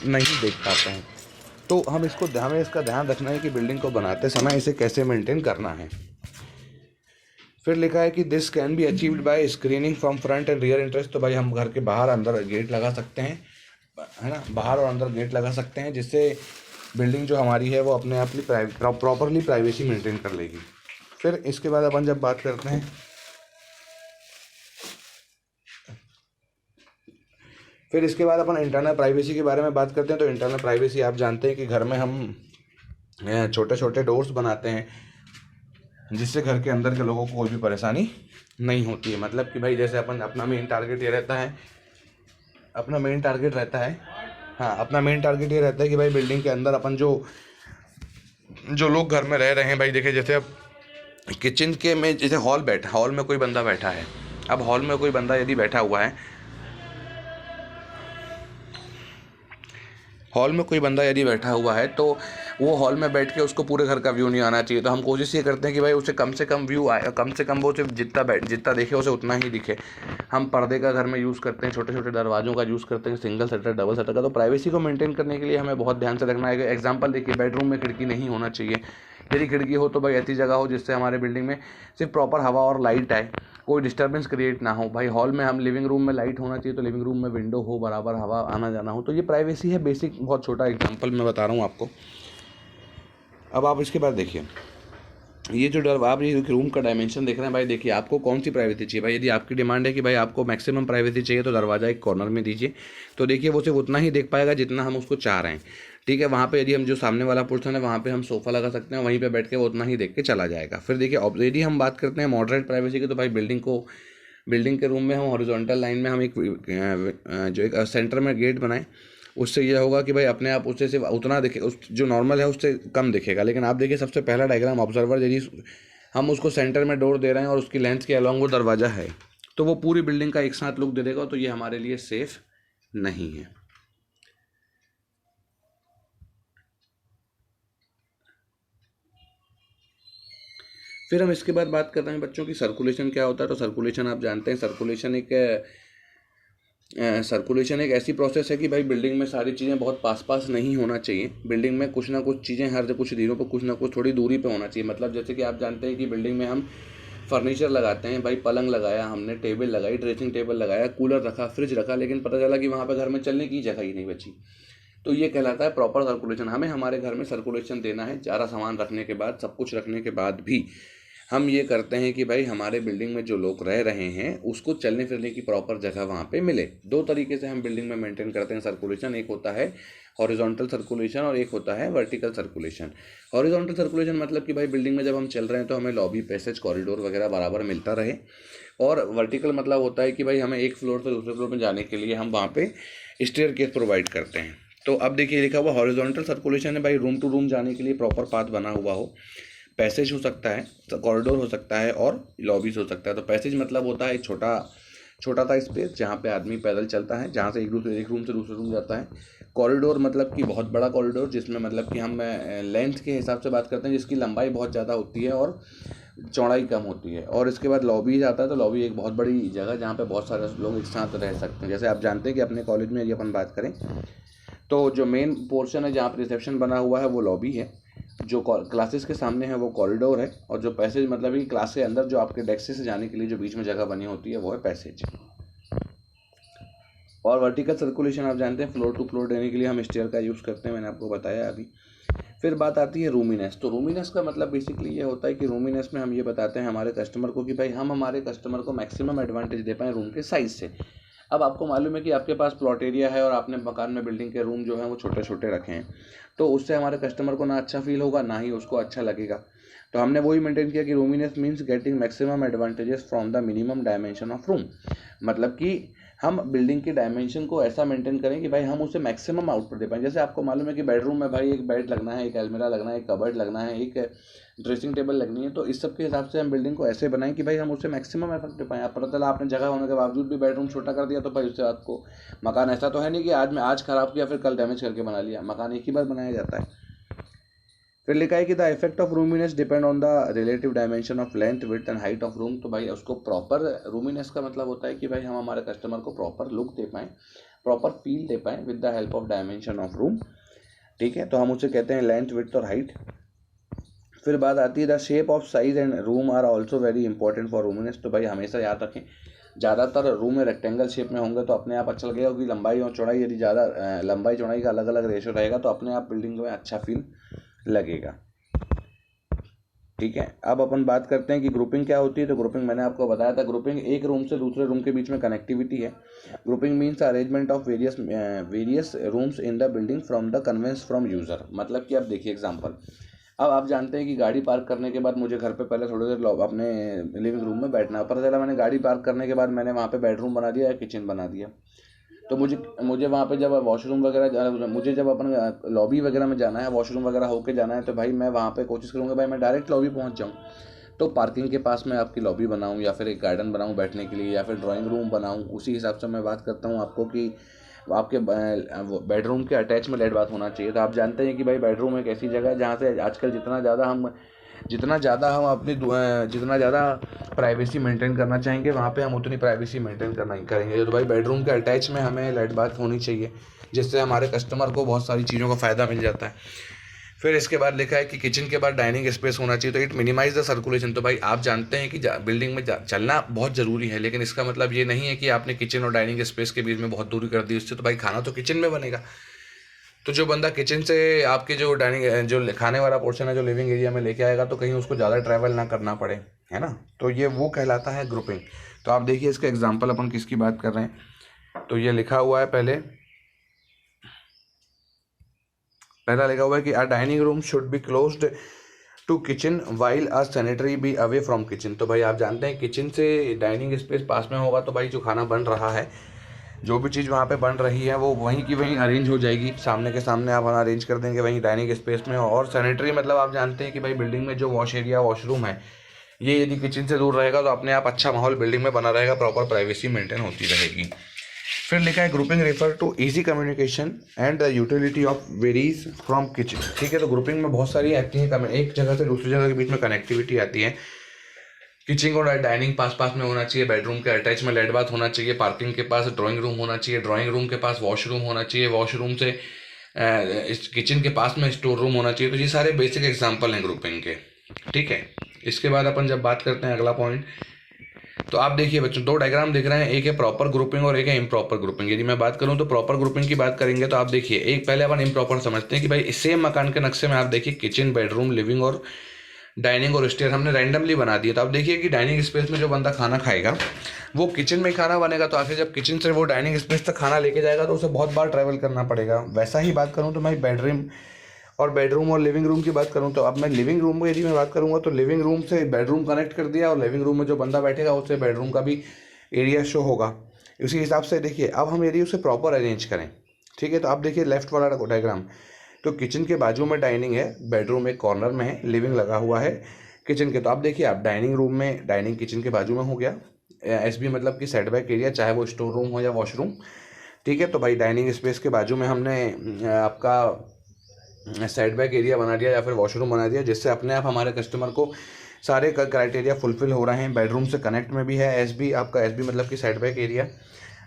Speaker 1: नहीं देख पाते हैं। तो हमें इसका ध्यान रखना है कि बिल्डिंग को बनाते समय इसे कैसे मेंटेन करना है। फिर लिखा है कि this can be achieved by screening from front end rear entrance. तो भाई हम घर के बाहर अंदर गेट लगा सकते हैं, है ना, बाहर और अंदर गेट लगा सकते हैं, जिससे बिल्डिंग जो हमारी है वो अपने आप प्रॉपरली प्राइवेसी मेंटेन कर लेगी। फिर इसके बाद अपन जब बात करते हैं फिर इसके बाद अपन इंटरनल प्राइवेसी के बारे में बात करते हैं। तो इंटरनल प्राइवेसी आप जानते हैं कि घर में हम छोटे छोटे डोर्स बनाते हैं, जिससे घर के अंदर के लोगों को कोई भी परेशानी नहीं होती है। मतलब कि भाई जैसे अपना मेन टारगेट ये रहता है कि भाई बिल्डिंग के अंदर अपन जो लोग घर में रह रहे हैं, भाई देखिए जैसे अब किचन के में जैसे हॉल में कोई बंदा बैठा है। अब हॉल में कोई बंदा यदि बैठा हुआ है हॉल में कोई बंदा यदि बैठा हुआ है तो वो हॉल में बैठ के उसको पूरे घर का व्यू नहीं आना चाहिए। तो हम कोशिश ये करते हैं कि भाई उसे कम से कम व्यू आए, कम से कम वो सिर्फ जितना देखे उसे उतना ही दिखे। हम पर्दे का घर में यूज़ करते हैं, छोटे छोटे दरवाज़ों का यूज़ करते हैं, सिंगल शटर डबल शटर का। तो प्राइवेसी को मेंटेन करने के लिए हमें बहुत ध्यान से रखना है। एग्जाम्पल देखिए, बेडरूम में खिड़की नहीं होना चाहिए। यदि खिड़की हो तो भाई ऐसी जगह हो जिससे हमारे बिल्डिंग में सिर्फ प्रॉपर हवा और लाइट आए, कोई डिस्टर्बेंस क्रिएट ना हो। भाई हॉल में हम लिविंग रूम में लाइट होना चाहिए तो लिविंग रूम में विंडो हो, बराबर हवा आना जाना हो। तो ये प्राइवेसी है, बेसिक बहुत छोटा एग्जांपल मैं बता रहा हूँ आपको। अब आप इसके बाद देखिए, ये जो आप ये रूम का डायमेंशन देख रहे हैं भाई, देखिए आपको कौन सी प्राइवेसी चाहिए। भाई यदि आपकी डिमांड है कि भाई आपको मैक्सिमम प्राइवेसी चाहिए तो दरवाज़ा एक कॉर्नर में दीजिए। तो देखिए वो सिर्फ उतना ही देख पाएगा जितना हम उसको चाह रहे हैं, ठीक है। वहाँ पे यदि हम जो सामने वाला पोर्शन है वहाँ पे हम सोफ़ा लगा सकते हैं, वहीं पे बैठ के वो उतना ही देख के चला जाएगा। फिर देखिए यदि हम बात करते हैं मॉडरेट प्राइवेसी की, तो भाई बिल्डिंग के रूम में हम हॉरिजॉन्टल लाइन में हम एक जो एक सेंटर में गेट बनाएं। उससे ये होगा कि भाई अपने आप उससे सिर्फ उतना दिखे, उस जो नॉर्मल है उससे कम दिखेगा। लेकिन आप देखिए सबसे पहला डायग्राम ऑब्जर्वर, यदि हम उसको सेंटर में डोर दे रहे हैं और उसकी लेंथ के अलॉन्ग वो दरवाज़ा है तो वो पूरी बिल्डिंग का एक साथ लुक दे देगा। तो ये हमारे लिए सेफ नहीं है। फिर हम इसके बाद बात करते हैं बच्चों की सर्कुलेशन क्या होता है। तो सर्कुलेशन आप जानते हैं, सर्कुलेशन एक ऐसी प्रोसेस है कि भाई बिल्डिंग में सारी चीज़ें बहुत पास पास नहीं होना चाहिए। बिल्डिंग में कुछ ना कुछ चीज़ें हर कुछ दिनों पर कुछ ना कुछ थोड़ी दूरी पे होना चाहिए। मतलब जैसे कि आप जानते हैं कि बिल्डिंग में हम फर्नीचर लगाते हैं, भाई पलंग लगाया हमने, टेबल लगाई, ड्रेसिंग टेबल लगाया, कूलर रखा, फ्रिज रखा, लेकिन पता चला कि वहाँ पर घर में चलने की जगह ही नहीं बची। तो ये कहलाता है प्रॉपर सर्कुलेशन। हमें हमारे घर में सर्कुलेशन देना है, सारा सामान रखने के बाद, सब कुछ रखने के बाद भी हम ये करते हैं कि भाई हमारे बिल्डिंग में जो लोग रह रहे हैं उसको चलने फिरने की प्रॉपर जगह वहाँ पे मिले। दो तरीके से हम बिल्डिंग में मेंटेन करते हैं सर्कुलेशन, एक होता है हॉरिजॉन्टल सर्कुलेशन और एक होता है वर्टिकल सर्कुलेशन। हॉरिजॉन्टल सर्कुलेशन मतलब कि भाई बिल्डिंग में जब हम चल रहे हैं तो हमें लॉबी, पैसेज, कॉरिडोर वगैरह बराबर मिलता रहे। और वर्टिकल मतलब होता है कि भाई हमें एक फ्लोर से दूसरे फ्लोर में जाने के लिए हम वहाँ पे स्टेयरकेस प्रोवाइड करते हैं। तो अब देखिए लिखा हुआ हॉरिजॉन्टल सर्कुलेशन है, भाई रूम टू रूम जाने के लिए प्रॉपर पाथ बना हुआ हो, पैसेज हो सकता है, कॉरिडोर हो सकता है और लॉबीज हो सकता है। तो पैसेज मतलब होता है छोटा सा स्पेस जहाँ पे आदमी पैदल चलता है, जहाँ से एक रूम से दूसरे रूम जाता है। कॉरिडोर मतलब कि बहुत बड़ा कॉरिडोर, जिसमें मतलब कि हम लेंथ के हिसाब से बात करते हैं, जिसकी लंबाई बहुत ज़्यादा होती है और चौड़ाई कम होती है। और इसके बाद लॉबी आता है, तो लॉबी एक बहुत बड़ी जगह जहाँ पे बहुत सारे लोग एक साथ रह सकते हैं। जैसे आप जानते हैं कि अपने कॉलेज में यदि अपन बात करें तो जो मेन पोर्शन है जहाँ पर रिसेप्शन बना हुआ है वो लॉबी है, जो क्लासेस के सामने है वो कॉरिडोर है, और जो पैसेज मतलब कि क्लास के अंदर जो आपके डेस्क से जाने के लिए जो बीच में जगह बनी होती है वो है पैसेज। और वर्टिकल सर्कुलेशन आप जानते हैं, फ्लोर टू फ्लोर देने के लिए हम स्टेयर का यूज़ करते हैं, मैंने आपको बताया अभी। फिर बात आती है रूमीनेस। तो रूमीनेस का मतलब बेसिकली ये होता है कि रूमीनेस में हम ये बताते हैं हमारे कस्टमर को कि भाई हम हमारे कस्टमर को मैक्सिमम एडवांटेज दे पाएँ रूम के साइज़ से। अब आपको मालूम है कि आपके पास प्लॉट एरिया है और आपने मकान में बिल्डिंग के रूम जो हैं वो छोटे छोटे रखे हैं, तो उससे हमारे कस्टमर को ना अच्छा फील होगा ना ही उसको अच्छा लगेगा। तो हमने वही मेंटेन किया कि roominess means getting maximum advantages from the minimum dimension of room. मतलब कि हम बिल्डिंग के डायमेंशन को ऐसा मेंटेन करें कि भाई हम उसे मैक्सिमम आउटपुट दे पाएँ। जैसे आपको मालूम है कि बेडरूम में भाई एक बेड लगना है, एक अलमीरा लगना है, एक कबर्ड लगना है, एक ड्रेसिंग टेबल लगनी है। तो इस सब के हिसाब से हम बिल्डिंग को ऐसे बनाएं कि भाई हम उससे मैक्सिमम एफर्ट दे पाएँ। अब पता चला आपने जगह होने के बावजूद भी बेडरूम छोटा कर दिया, तो भाई उससे आपको मकान ऐसा तो है नहीं कि आज ख़राब किया फिर कल डैमेज करके बना लिया, मकान एक ही बार बनाया जाता है। फिर लिखा है कि the effect of roominess depend on the relative dimension of length, width and height of room. तो भाई उसको प्रॉपर रूमीनेस का मतलब होता है कि भाई हम हमारे कस्टमर को प्रॉपर लुक दे पाएँ, प्रॉपर फील दे पाएँ with the help of dimension of room, ठीक है। तो हम उसे कहते हैं लेंथ, विड्थ और हाइट। फिर बात आती है the shape of size and room are also very important for roominess. तो भाई हमेशा याद रखें, ज़्यादातर रूम में रेक्टेंगल शेप में होंगे तो अपने आप अच्छा लगेगा, क्योंकि लंबाई और चौड़ाई यदि ज़्यादा लंबाई चौड़ाई का अलग अलग रेशो रहेगा तो अपने आप बिल्डिंग में अच्छा फील लगेगा, ठीक है। अब अपन बात करते हैं कि ग्रुपिंग क्या होती है। तो ग्रुपिंग मैंने आपको बताया था, ग्रुपिंग एक रूम से दूसरे रूम के बीच में कनेक्टिविटी है। Grouping means arrangement of various rooms in the building from the conveyance from user. मतलब कि अब देखिए एग्जांपल, अब आप जानते हैं कि गाड़ी पार्क करने के बाद मुझे घर पे पहले थोड़ी देर अपने लिविंग रूम में बैठना है। पता चला मैंने गाड़ी पार्क करने के बाद मैंने वहाँ पे बेडरूम बना दिया या किचन बना दिया, तो मुझे वहाँ पे जब वॉशरूम वगैरह मुझे जब अपन लॉबी वगैरह में जाना है, वॉशरूम वगैरह होके जाना है, तो भाई मैं वहाँ पे कोशिश करूँगा भाई मैं डायरेक्ट लॉबी पहुँच जाऊँ। तो पार्किंग के पास में आपकी लॉबी बनाऊँ या फिर एक गार्डन बनाऊँ बैठने के लिए या फिर ड्राइंग रूम बनाऊँ, उसी हिसाब से मैं बात करता हूँ आपको कि आपके बेडरूम के अटैच में लेट बाथ होना चाहिए। तो आप जानते हैं कि भाई बेडरूम एक ऐसी जगह है जहाँ से आजकल जितना ज़्यादा हम अपनी जितना ज़्यादा प्राइवेसी मेंटेन करना चाहेंगे वहाँ पे हम उतनी प्राइवेसी मेंटेन करना ही करेंगे। तो भाई बेडरूम के अटैच में हमें लेट बाथ होनी चाहिए, जिससे हमारे कस्टमर को बहुत सारी चीज़ों का फ़ायदा मिल जाता है। फिर इसके बाद लिखा है कि किचन के बाद डाइनिंग स्पेस होना चाहिए, तो इट मिनिमाइज द सर्कुलेशन। तो भाई आप जानते हैं कि बिल्डिंग में चलना बहुत ज़रूरी है, लेकिन इसका मतलब ये नहीं है कि आपने किचन और डाइनिंग स्पेस के बीच में बहुत दूरी कर दी, उससे तो भाई खाना तो किचन में बनेगा। तो जो बंदा किचन से आपके जो डाइनिंग जो खाने वाला पोर्शन है जो लिविंग एरिया में लेके आएगा, तो कहीं उसको ज़्यादा ट्रैवल ना करना पड़े, है ना। तो ये वो कहलाता है ग्रुपिंग। तो आप देखिए इसका एग्जाम्पल अपन किसकी बात कर रहे हैं। तो ये लिखा हुआ है पहला लिखा हुआ है कि a dining room should be closed to kitchen while a sanitary be away from kitchen. तो भाई आप जानते हैं किचन से डाइनिंग स्पेस पास में होगा, तो भाई जो खाना बन रहा है, जो भी चीज़ वहाँ पे बन रही है वो वहीं की वहीं अरेंज हो जाएगी, सामने के सामने आप अरेंज कर देंगे वहीं डाइनिंग स्पेस में। और सैनिटरी मतलब आप जानते हैं कि भाई बिल्डिंग में जो वॉश एरिया वॉशरूम है, ये यदि किचन से दूर रहेगा तो अपने आप अच्छा माहौल बिल्डिंग में बना रहेगा, प्रॉपर प्राइवेसी मेंटेन होती रहेगी। फिर लिखा है grouping refer to easy communication and the utility of varies from kitchen. ठीक है, तो ग्रुपिंग में बहुत सारी आती हैं, एक जगह से दूसरी जगह के बीच में कनेक्टिविटी आती है। किचन और डाइनिंग पास पास में होना चाहिए, बेडरूम के अटैच में लेट बाथ होना चाहिए, पार्किंग के पास ड्राइंग रूम होना चाहिए, ड्राइंग रूम के पास वॉशरूम होना चाहिए, वॉशरूम से किचन के पास में स्टोर रूम होना चाहिए। तो ये सारे बेसिक एग्जाम्पल हैं ग्रुपिंग के। ठीक है, इसके बाद अपन जब बात करते हैं अगला पॉइंट, तो आप देखिए बच्चों, दो डायग्राम दिख रहे हैं, एक है प्रॉपर ग्रुपिंग और एक है इम्प्रॉपर ग्रुपिंग। यदि मैं बात करूं तो प्रॉपर ग्रुपिंग की बात करेंगे तो आप देखिए, एक पहले अपन इम्प्रॉपर समझते हैं कि भाई सेम मकान के नक्शे में आप देखिए किचन, बेडरूम, लिविंग और डाइनिंग और स्टेयर हमने रैंडमली बना दिया। तो आप देखिए कि डाइनिंग स्पेस में जो बंदा खाना खाएगा वो किचन में खाना बनेगा, तो आखिर जब किचन से वो डाइनिंग स्पेस तक खाना लेके जाएगा तो उसे बहुत बार ट्रैवल करना पड़ेगा। वैसा ही बात करूँ तो मैं बेडरूम और लिविंग रूम की बात करूँ तो अब मैं लिविंग रूम में यदि मैं बात करूँगा तो लिविंग रूम से बेडरूम कनेक्ट कर दिया, और लिविंग रूम में जो बंदा बैठेगा उससे बेडरूम का भी एरिया शो होगा। उसी हिसाब से देखिए अब हम यदि उसे प्रॉपर अरेंज करें, ठीक है, तो आप देखिए लेफ्ट वाला डायग्राम, तो किचन के बाजू में डाइनिंग है, बेडरूम एक कॉर्नर में है, लिविंग लगा हुआ है किचन के। तो आप देखिए आप डाइनिंग रूम में, डाइनिंग किचन के बाजू में हो गया, एसबी मतलब कि सेटबैक एरिया, चाहे वो स्टोर रूम हो या वॉशरूम। ठीक है, तो भाई डाइनिंग स्पेस के बाजू में हमने आपका सेटबैक एरिया बना दिया या फिर वॉशरूम बना दिया, जिससे अपने आप हमारे कस्टमर को सारे क्राइटेरिया फुलफिल हो रहे हैं। बेडरूम से कनेक्ट में भी है एसबी, आपका एसबी मतलब कि सेटबैक एरिया,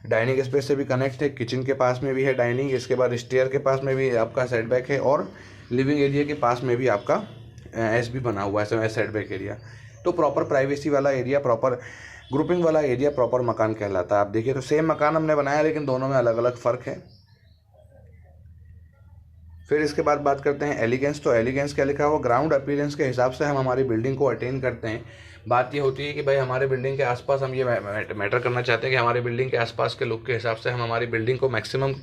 Speaker 1: डाइनिंग स्पेस से भी कनेक्ट है, किचन के पास में भी है डाइनिंग, इसके बाद स्टेयर के पास में भी आपका सेटबैक है, और लिविंग एरिया के पास में भी आपका एसबी बना हुआ है सेटबैक एरिया। तो प्रॉपर प्राइवेसी वाला एरिया, प्रॉपर ग्रुपिंग वाला एरिया प्रॉपर मकान कहलाता है। आप देखिए तो सेम मकान हमने बनाया लेकिन दोनों में अलग अलग फ़र्क है। फिर इसके बाद बात करते हैं एलिगेंस। तो एलिगेंस क्या लिखा हुआ, ग्राउंड अपीयरेंस के हिसाब से हम हमारी बिल्डिंग को अटेन करते हैं। बात ये होती है कि भाई हमारे बिल्डिंग के आसपास हम ये मैटर करना चाहते हैं कि हमारे बिल्डिंग के आसपास के लुक के हिसाब से हम हमारी बिल्डिंग को मैक्सिमम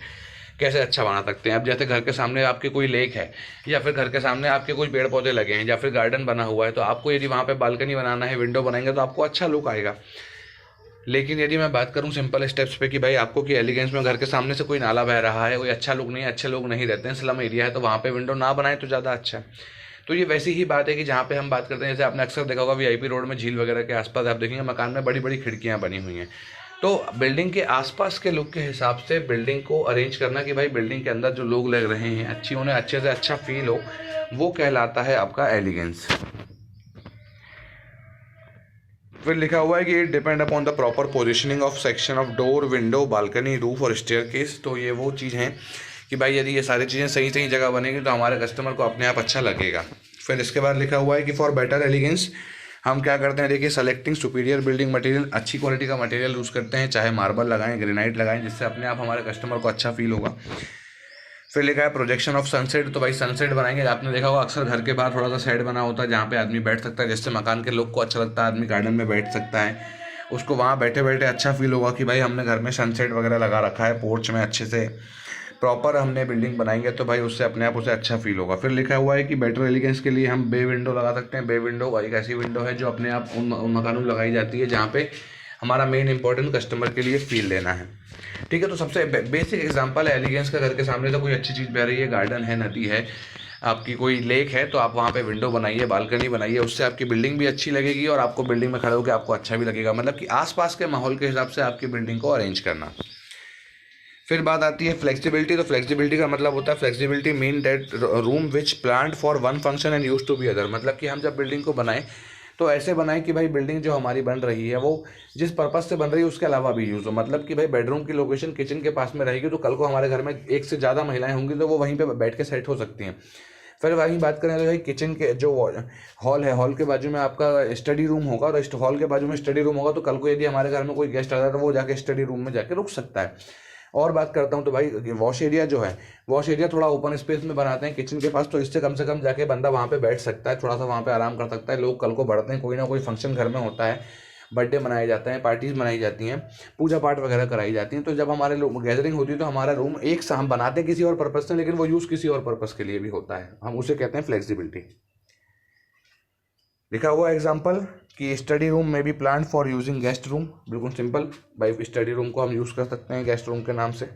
Speaker 1: कैसे अच्छा बना सकते हैं। अब जैसे घर के सामने आपके कोई लेक है, या फिर घर के सामने आपके कोई पेड़ पौधे लगे हैं, या फिर गार्डन बना हुआ है, तो आपको यदि वहाँ पे बालकनी बनाना है, विंडो बनाएंगे तो आपको अच्छा लुक आएगा। लेकिन यदि मैं बात करूं सिंपल स्टेप्स पे कि भाई आपको कि एलिगेंस में घर के सामने से कोई नाला बह रहा है, कोई अच्छा लुक नहीं है, अच्छे लोग नहीं रहते हैं, स्लम एरिया है, तो वहाँ पे विंडो ना बनाए तो ज़्यादा अच्छा है। तो ये वैसी ही बात है कि जहाँ पे हम बात करते हैं, जैसे आपने अक्सर देखा होगा वीआईपी रोड में झील वगैरह के आसपास आप देखेंगे मकान में बड़ी बड़ी खिड़कियाँ बनी हुई हैं। तो बिल्डिंग के आसपास के लुक के हिसाब से बिल्डिंग को अरेंज करना कि भाई बिल्डिंग के अंदर जो लोग लग रहे हैं अच्छी, उन्हें अच्छे से अच्छा फील हो, वो कहलाता है आपका एलिगेंस। फिर लिखा हुआ है कि it depend upon the proper positioning of section of door, window, balcony, roof और स्टेयरकेस। तो ये वो चीज़ हैं कि भाई यदि ये सारी चीज़ें सही सही जगह बनेगी तो हमारे कस्टमर को अपने आप अच्छा लगेगा। फिर इसके बाद लिखा हुआ है कि फॉर बेटर एलिगेंस हम क्या करते हैं, देखिए सेलेक्टिंग सुपीरियर बिल्डिंग मटेरियल, अच्छी क्वालिटी का मटेरियल यूज़ करते हैं, चाहे मार्बल लगाएं, ग्रेनाइट लगाएं, जिससे अपने आप हमारे कस्टमर को अच्छा फील होगा। फिर लिखा है प्रोजेक्शन ऑफ सनसेट। तो भाई सनसेट बनाएंगे, आपने देखा होगा अक्सर घर के बाहर थोड़ा सा शेड बना होता है जहाँ पे आदमी बैठ सकता है, जिससे मकान के लोग को अच्छा लगता है, आदमी गार्डन में बैठ सकता है, उसको वहाँ बैठे बैठे अच्छा फील होगा कि भाई हमने घर में सनसेट वगैरह लगा रखा है, पोर्च में अच्छे से प्रॉपर हमने बिल्डिंग बनाएंगे, तो भाई उससे अपने आप उसे अच्छा फील होगा। फिर लिखा हुआ है कि बेटर एलिगेंस के लिए हम बे विंडो लगा सकते हैं। बे विंडो एक ऐसी विंडो है जो अपने आप उन मकानों में लगाई जाती है जहाँ पे हमारा मेन इंपॉर्टेंट कस्टमर के लिए फील लेना है। ठीक है, तो सबसे बेसिक एग्जांपल है एलिगेंस का, घर के सामने तो कोई अच्छी चीज़ बह रही है, गार्डन है, नदी है, आपकी कोई लेक है, तो आप वहाँ पे विंडो बनाइए, बालकनी बनाइए, उससे आपकी बिल्डिंग भी अच्छी लगेगी और आपको बिल्डिंग में खड़े होकर आपको अच्छा भी लगेगा। मतलब कि आसपास के माहौल के हिसाब से आपकी बिल्डिंग को अरेंज करना। फिर बात आती है फ्लेक्सिबिलिटी। तो फ्लेक्सिबिलिटी का मतलब होता है flexibility mean that room which planned for one function and use to be other. मतलब कि हम जब बिल्डिंग को बनाएं तो ऐसे बनाएं कि भाई बिल्डिंग जो हमारी बन रही है वो जिस पर्पज से बन रही है उसके अलावा भी यूज़ हो। मतलब कि भाई बेडरूम की लोकेशन किचन के पास में रहेगी तो कल को हमारे घर में एक से ज़्यादा महिलाएं होंगी तो वो वहीं पर बैठ के सेट हो सकती हैं। फिर वहीं बात करें तो भाई किचन के जो हॉल है, हॉल के बाजू में आपका स्टडी रूम होगा और हॉल के बाजू में स्टडी रूम होगा तो कल को यदि हमारे घर में कोई गेस्ट आता है तो वो जाके स्टडी रूम में जाके रुक सकता है। और बात करता हूँ तो भाई वॉश एरिया जो है, वॉश एरिया थोड़ा ओपन स्पेस में बनाते हैं किचन के पास, तो इससे कम से कम जाके बंदा वहाँ पे बैठ सकता है, थोड़ा सा वहाँ पे आराम कर सकता है। लोग कल को बढ़ते हैं, कोई ना कोई फंक्शन घर में होता है, बर्थडे मनाए जाते हैं, पार्टीज मनाई जाती हैं, पूजा पाठ वगैरह कराई जाती हैं, तो जब हमारे लोग गैदरिंग होती है तो हमारा रूम एक हम बनाते हैं किसी और पर्पज से, लेकिन वो यूज़ किसी और पर्पज के लिए भी होता है, हम उसे कहते हैं फ्लेक्सिबिलिटी। लिखा हुआ एग्जाम्पल कि study room may be plan for using guest room, बिल्कुल सिंपल, भाई स्टडी रूम को हम यूज़ कर सकते हैं गेस्ट रूम के नाम से।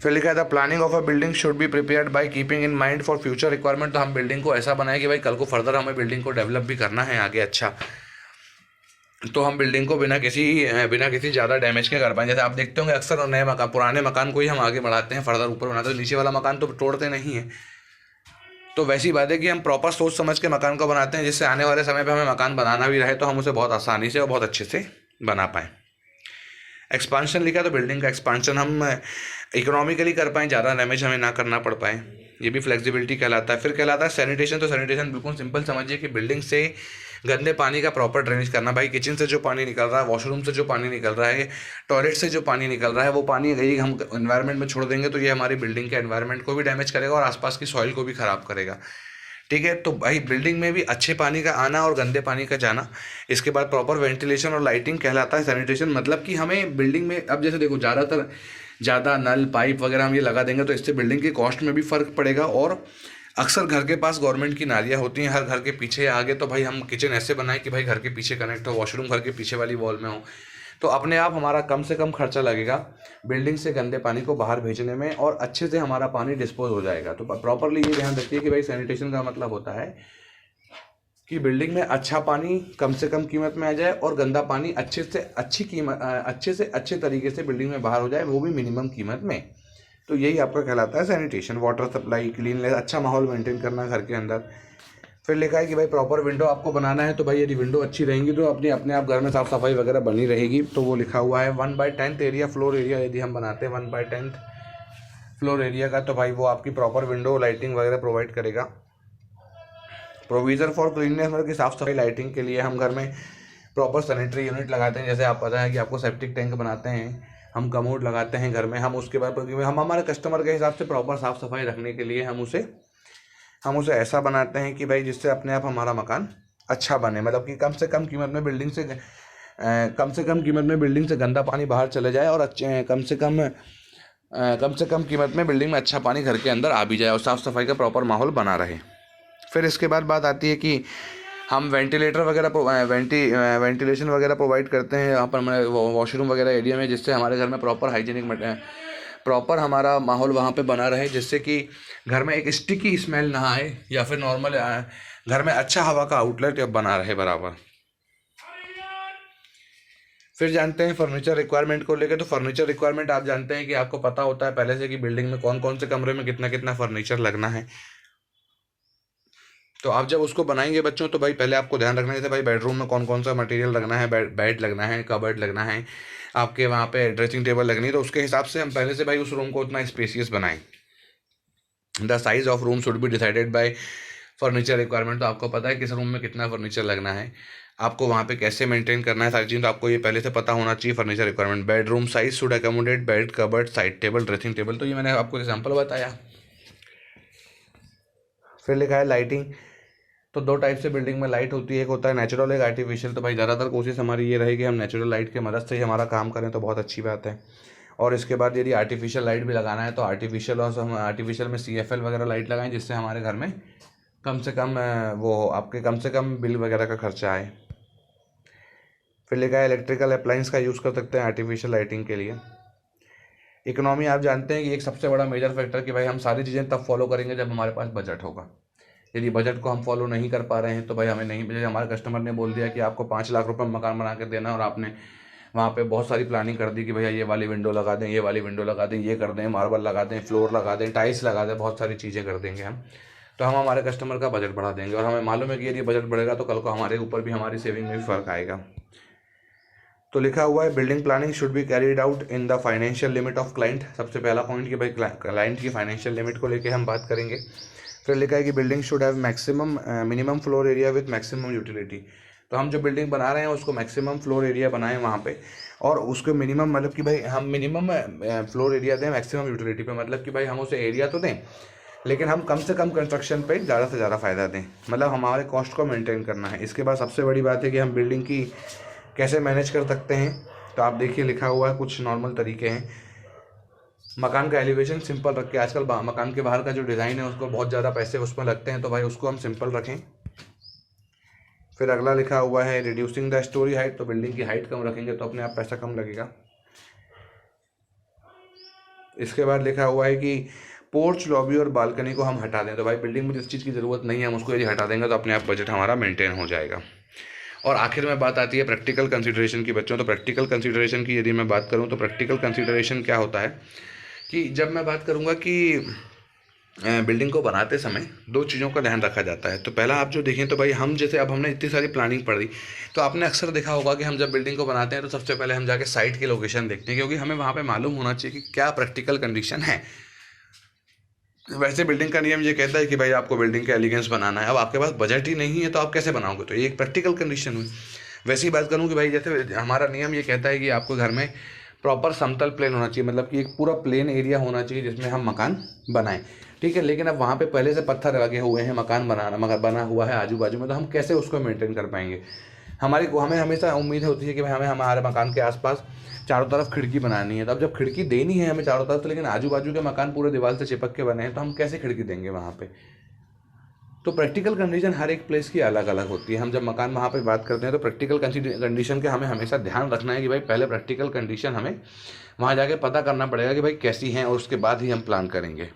Speaker 1: फिर लिखा था planning of a building should be prepared by keeping in mind for future requirement. तो हम बिल्डिंग को ऐसा बनाए कि भाई कल को फर्दर हमें बिल्डिंग को डेवलप भी करना है आगे अच्छा, तो हम बिल्डिंग को बिना किसी ज़्यादा डैमेज के कर पाएं। जैसे आप देखते होंगे अक्सर नए मकान, पुराने मकान को ही हम आगे बढ़ाते हैं, फर्दर ऊपर बनाते हैं, नीचे वाला मकान तो तोड़ते नहीं है। तो वैसी बात है कि हम प्रॉपर सोच समझ के मकान को बनाते हैं जिससे आने वाले समय पे हमें मकान बनाना भी रहे तो हम उसे बहुत आसानी से और बहुत अच्छे से बना पाएँ। एक्सपांशन लिखा तो बिल्डिंग का एक्सपांशन हम इकोनॉमिकली कर पाएँ, ज़्यादा डैमेज हमें ना करना पड़ पाए, ये भी फ्लेक्सिबिलिटी कहलाता है। फिर कहलाता है सैनिटेशन। तो सैनिटेशन बिल्कुल सिंपल समझिए कि बिल्डिंग से गंदे पानी का प्रॉपर ड्रेनेज करना। भाई किचन से जो पानी निकल रहा है, वॉशरूम से जो पानी निकल रहा है, टॉयलेट से जो पानी निकल रहा है, वो पानी यदि हम एनवायरनमेंट में छोड़ देंगे तो ये हमारी बिल्डिंग के एनवायरनमेंट को भी डैमेज करेगा और आसपास की सॉइल को भी ख़राब करेगा। ठीक है, तो भाई बिल्डिंग में भी अच्छे पानी का आना और गंदे पानी का जाना। इसके बाद प्रॉपर वेंटिलेशन और लाइटिंग कहलाता है सैनिटेशन। मतलब कि हमें बिल्डिंग में अब जैसे देखो ज़्यादा नल पाइप वगैरह हम ये लगा देंगे तो इससे बिल्डिंग की कॉस्ट में भी फ़र्क पड़ेगा। और अक्सर घर के पास गवर्नमेंट की नालियाँ होती हैं हर घर के पीछे या आगे, तो भाई हम किचन ऐसे बनाएं कि भाई घर के पीछे कनेक्ट हो, वॉशरूम घर के पीछे वाली वॉल में हो, तो अपने आप हमारा कम से कम खर्चा लगेगा बिल्डिंग से गंदे पानी को बाहर भेजने में और अच्छे से हमारा पानी डिस्पोज हो जाएगा। तो प्रॉपरली ये ध्यान रखिए कि भाई सैनिटेशन का मतलब होता है कि बिल्डिंग में अच्छा पानी कम से कम कीमत में आ जाए और गंदा पानी अच्छे से अच्छे तरीके से बिल्डिंग में बाहर हो जाए, वो भी मिनिमम कीमत में। तो यही आपका कहलाता है सैनिटेशन। वाटर सप्लाई, क्लीननेस, अच्छा माहौल मेंटेन करना घर के अंदर। फिर लिखा है कि भाई प्रॉपर विंडो आपको बनाना है, तो भाई यदि विंडो अच्छी रहेंगी तो अपने आप घर में साफ़ सफाई वगैरह बनी रहेगी। तो वो लिखा हुआ है 1/10 एरिया फ्लोर एरिया, यदि हम बनाते हैं 1/10 फ्लोर एरिया का तो भाई वो आपकी प्रॉपर विंडो लाइटिंग वगैरह प्रोवाइड करेगा। प्रोविज़न फॉर क्लीननेस, मतलब कि साफ़ सफाई लाइटिंग के लिए हम घर में प्रॉपर सैनिटरी यूनिट लगाते हैं। जैसे आप पता है कि आपको सेप्टिक टैंक बनाते हैं, हम कमोड लगाते हैं घर में, हम उसके बाद हम हमारे कस्टमर के हिसाब से प्रॉपर साफ़ सफाई रखने के लिए हम उसे ऐसा बनाते हैं कि भाई जिससे अपने आप हमारा मकान अच्छा बने। मतलब कि कम से कम कीमत में बिल्डिंग से गंदा पानी बाहर चले जाए और कम से कम कीमत में बिल्डिंग में अच्छा पानी घर के अंदर आ भी जाए और साफ़ सफाई का प्रॉपर माहौल बना रहे। फिर इसके बाद बात आती है कि हम वेंटिलेशन वगैरह प्रोवाइड करते हैं यहाँ पर हमारे वॉशरूम वगैरह एरिया में, जिससे हमारे घर में प्रॉपर हमारा माहौल वहाँ पे बना रहे, जिससे कि घर में एक स्टिकी स्मेल ना आए या फिर नॉर्मल घर में अच्छा हवा का आउटलेट बना रहे बराबर। फिर जानते हैं फर्नीचर रिक्वायरमेंट को लेकर। तो फर्नीचर रिक्वायरमेंट आप जानते हैं कि आपको पता होता है पहले से कि बिल्डिंग में कौन कौन से कमरे में कितना कितना फर्नीचर लगना है। तो आप जब उसको बनाएंगे बच्चों तो भाई पहले आपको ध्यान रखना है, जैसे भाई बेडरूम में कौन कौन सा मटेरियल लगना है, बेड लगना है, कबर्ड लगना है, आपके वहाँ पे ड्रेसिंग टेबल लगनी है, तो उसके हिसाब से हम पहले से भाई उस रूम को उतना स्पेसियस बनाएं। The size of room should be decided by furniture requirement. तो आपको पता है किस रूम में कितना फर्नीचर लगना है, आपको वहाँ पे कैसे मेंटेन करना है सारी चीज़, तो आपको ये पहले से पता होना चाहिए। Furniture requirement, bedroom size should accommodate bed, cupboard, side table, dressing table. तो ये मैंने आपको एग्जाम्पल बताया। फिर लिखा है लाइटिंग। तो दो टाइप से बिल्डिंग में लाइट होती है, एक होता है नेचुरल, एक आर्टिफिशियल। तो भाई ज़्यादातर कोशिश हमारी ये रहेगी हम नेचुरल लाइट की मदद से ही हमारा काम करें तो बहुत अच्छी बात है। और इसके बाद यदि आर्टिफिशियल लाइट भी लगाना है तो हम आर्टिफिशियल में CFL वगैरह लाइट लगाएं, जिससे हमारे घर में कम से कम बिल वगैरह का खर्चा आए। फिर लिखा है इलेक्ट्रिकल अप्लायंस का यूज़ कर सकते हैं आर्टिफिशियल लाइटिंग के लिए। इकोनॉमी, आप जानते हैं कि एक सबसे बड़ा मेजर फैक्टर कि भाई हम सारी चीज़ें तब फॉलो करेंगे जब हमारे पास बजट होगा। यदि बजट को हम फॉलो नहीं कर पा रहे हैं तो भाई हमें नहीं, जैसे हमारे कस्टमर ने बोल दिया कि आपको 5 लाख रुपए मकान बना के देना और आपने वहाँ पे बहुत सारी प्लानिंग कर दी कि भैया ये वाली विंडो लगा दें, ये वाली विंडो लगा दें, ये कर दें, मार्बल लगा दें, फ्लोर लगा दें, टाइल्स लगा दें, बहुत सारी चीज़ें कर देंगे हम, तो हम हमारे कस्टमर का बजट बढ़ा देंगे। और हमें मालूम है कि यदि बजट बढ़ेगा तो कल को हमारे ऊपर भी, हमारी सेविंग में भी फ़र्क आएगा। तो लिखा हुआ है building planning should be carried out in the financial limit of client. सबसे पहला पॉइंट कि भाई क्लाइंट की फाइनेंशियल लिमिट को लेके हम बात करेंगे। फिर लिखा है कि building should have maximum minimum floor area with maximum utility. तो हम जो बिल्डिंग बना रहे हैं उसको मैक्सिमम फ्लोर एरिया बनाएं वहाँ पे, और उसको मिनिमम, मतलब कि भाई हम मिनिमम फ्लोर एरिया दें मैक्सिमम यूटिलिटी पे, मतलब कि भाई हम उसे एरिया तो दें लेकिन हम कम से कम कंस्ट्रक्शन पे ज़्यादा से ज़्यादा फ़ायदा दें, मतलब हमारे कॉस्ट को मेंटेन करना है। इसके बाद सबसे बड़ी बात है कि हम बिल्डिंग की कैसे मैनेज कर सकते हैं। तो आप देखिए लिखा हुआ है कुछ नॉर्मल तरीके हैं। मकान का एलिवेशन सिंपल रख के, आजकल मकान के बाहर का जो डिज़ाइन है उसको बहुत ज़्यादा पैसे उसमें लगते हैं, तो भाई उसको हम सिंपल रखें। फिर अगला लिखा हुआ है रिड्यूसिंग द स्टोरी हाइट। तो बिल्डिंग की हाइट कम रखेंगे तो अपने आप पैसा कम लगेगा। इसके बाद लिखा हुआ है कि पोर्च, लॉबी और बालकनी को हम हटा दें। तो भाई बिल्डिंग में जिस चीज़ की ज़रूरत नहीं है हम उसको यदि हटा देंगे तो अपने आप बजट हमारा मेंटेन हो जाएगा। और आखिर में बात आती है प्रैक्टिकल कंसिडरेशन की बच्चों। तो प्रैक्टिकल कंसिडरेशन की यदि मैं बात करूं तो प्रैक्टिकल कंसिडरेशन क्या होता है कि जब मैं बात करूंगा कि बिल्डिंग को बनाते समय दो चीज़ों का ध्यान रखा जाता है। तो पहला आप जो देखें तो भाई हम जैसे अब हमने इतनी सारी प्लानिंग पढ़ी, तो आपने अक्सर देखा होगा कि हम जब बिल्डिंग को बनाते हैं तो सबसे पहले हम जाके साइट की लोकेशन देखते हैं, क्योंकि हमें वहाँ पे मालूम होना चाहिए कि क्या प्रैक्टिकल कंडीशन है। वैसे बिल्डिंग का नियम ये कहता है कि भाई आपको बिल्डिंग का एलिगेंस बनाना है, अब आपके पास बजट ही नहीं है तो आप कैसे बनाओगे, तो ये एक प्रैक्टिकल कंडीशन हुई। वैसी बात करूँ कि भाई जैसे हमारा नियम ये कहता है कि आपको घर में प्रॉपर समतल प्लेन होना चाहिए, मतलब कि एक पूरा प्लेन एरिया होना चाहिए जिसमें हम मकान बनाएं, ठीक है। लेकिन अब वहाँ पे पहले से पत्थर लगे हुए हैं, मकान बना हुआ है आजू बाजू में, तो हम कैसे उसको मेंटेन कर पाएंगे। हमें हमेशा उम्मीद होती है कि भाई हमें हमारे मकान के आसपास चारों तरफ खिड़की बनानी है। तो अब जब खिड़की देनी है हमें चारों तरफ, तो लेकिन आजू बाजू के मकान पूरे दीवार से चिपक के बने हैं, तो हम कैसे खिड़की देंगे वहाँ पे। तो प्रैक्टिकल कंडीशन हर एक प्लेस की अलग अलग होती है। हम जब मकान वहाँ पे बात करते हैं तो प्रैक्टिकल कंडीशन के हमें हमेशा ध्यान रखना है कि भाई पहले प्रैक्टिकल कंडीशन हमें वहाँ जाके पता करना पड़ेगा कि भाई कैसी हैं, और उसके बाद ही हम प्लान करेंगे।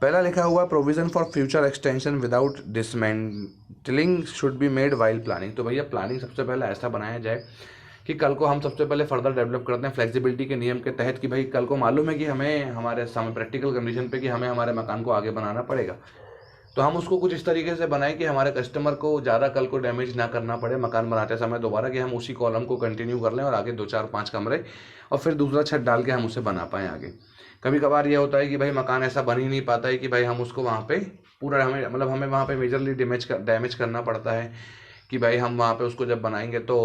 Speaker 1: पहला लिखा हुआ provision for future extension without dismantling should be made while planning. तो भैया प्लानिंग सबसे पहले ऐसा बनाया जाए कि कल को हम सबसे पहले फर्दर डेवलप करते हैं फ्लेक्सिबिलिटी के नियम के तहत, कि भाई कल को मालूम है कि हमें हमारे सामने प्रैक्टिकल कंडीशन पे कि हमें हमारे मकान को आगे बनाना पड़ेगा, तो हम उसको कुछ इस तरीके से बनाएं कि हमारे कस्टमर को ज़्यादा कल को डैमेज ना करना पड़े मकान बनाते समय दोबारा, कि हम उसी कॉलम को कंटिन्यू कर लें और आगे 2 4 5 कमरे और फिर दूसरा छत डाल के हम उसे बना पाएँ आगे। कभी कभार ये होता है कि भाई मकान ऐसा बन ही नहीं पाता है कि भाई हम उसको वहाँ पे पूरा हमें वहाँ पे मेजरली डैमेज करना पड़ता है कि भाई हम वहाँ पे उसको जब बनाएंगे तो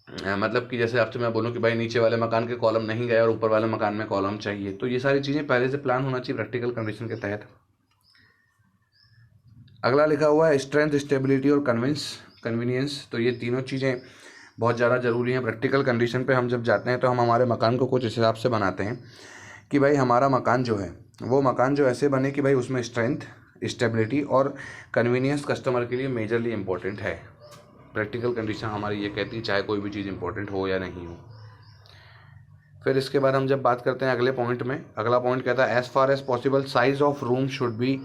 Speaker 1: मतलब कि जैसे आपसे मैं बोलूँ कि भाई नीचे वाले मकान के कॉलम नहीं गए और ऊपर वाले मकान में कॉलम चाहिए, तो ये सारी चीज़ें पहले से प्लान होना चाहिए प्रैक्टिकल कंडीशन के तहत। अगला लिखा हुआ है स्ट्रेंथ, स्टेबिलिटी और कन्वीनियंस। तो ये तीनों चीज़ें बहुत ज़्यादा ज़रूरी हैं। प्रैक्टिकल कंडीशन पे हम जब जाते हैं तो हम हमारे मकान को कुछ इस हिसाब से बनाते हैं कि भाई हमारा मकान जो है वो मकान जो ऐसे बने कि भाई उसमें स्ट्रेंथ, स्टेबिलिटी और कन्वीनियंस कस्टमर के लिए मेजरली इंपॉर्टेंट है। प्रैक्टिकल कंडीशन हमारी ये कहती है चाहे कोई भी चीज़ इंपॉर्टेंट हो या नहीं हो। फिर इसके बाद हम जब बात करते हैं अगले पॉइंट में, अगला पॉइंट कहता है as far as possible size of room should be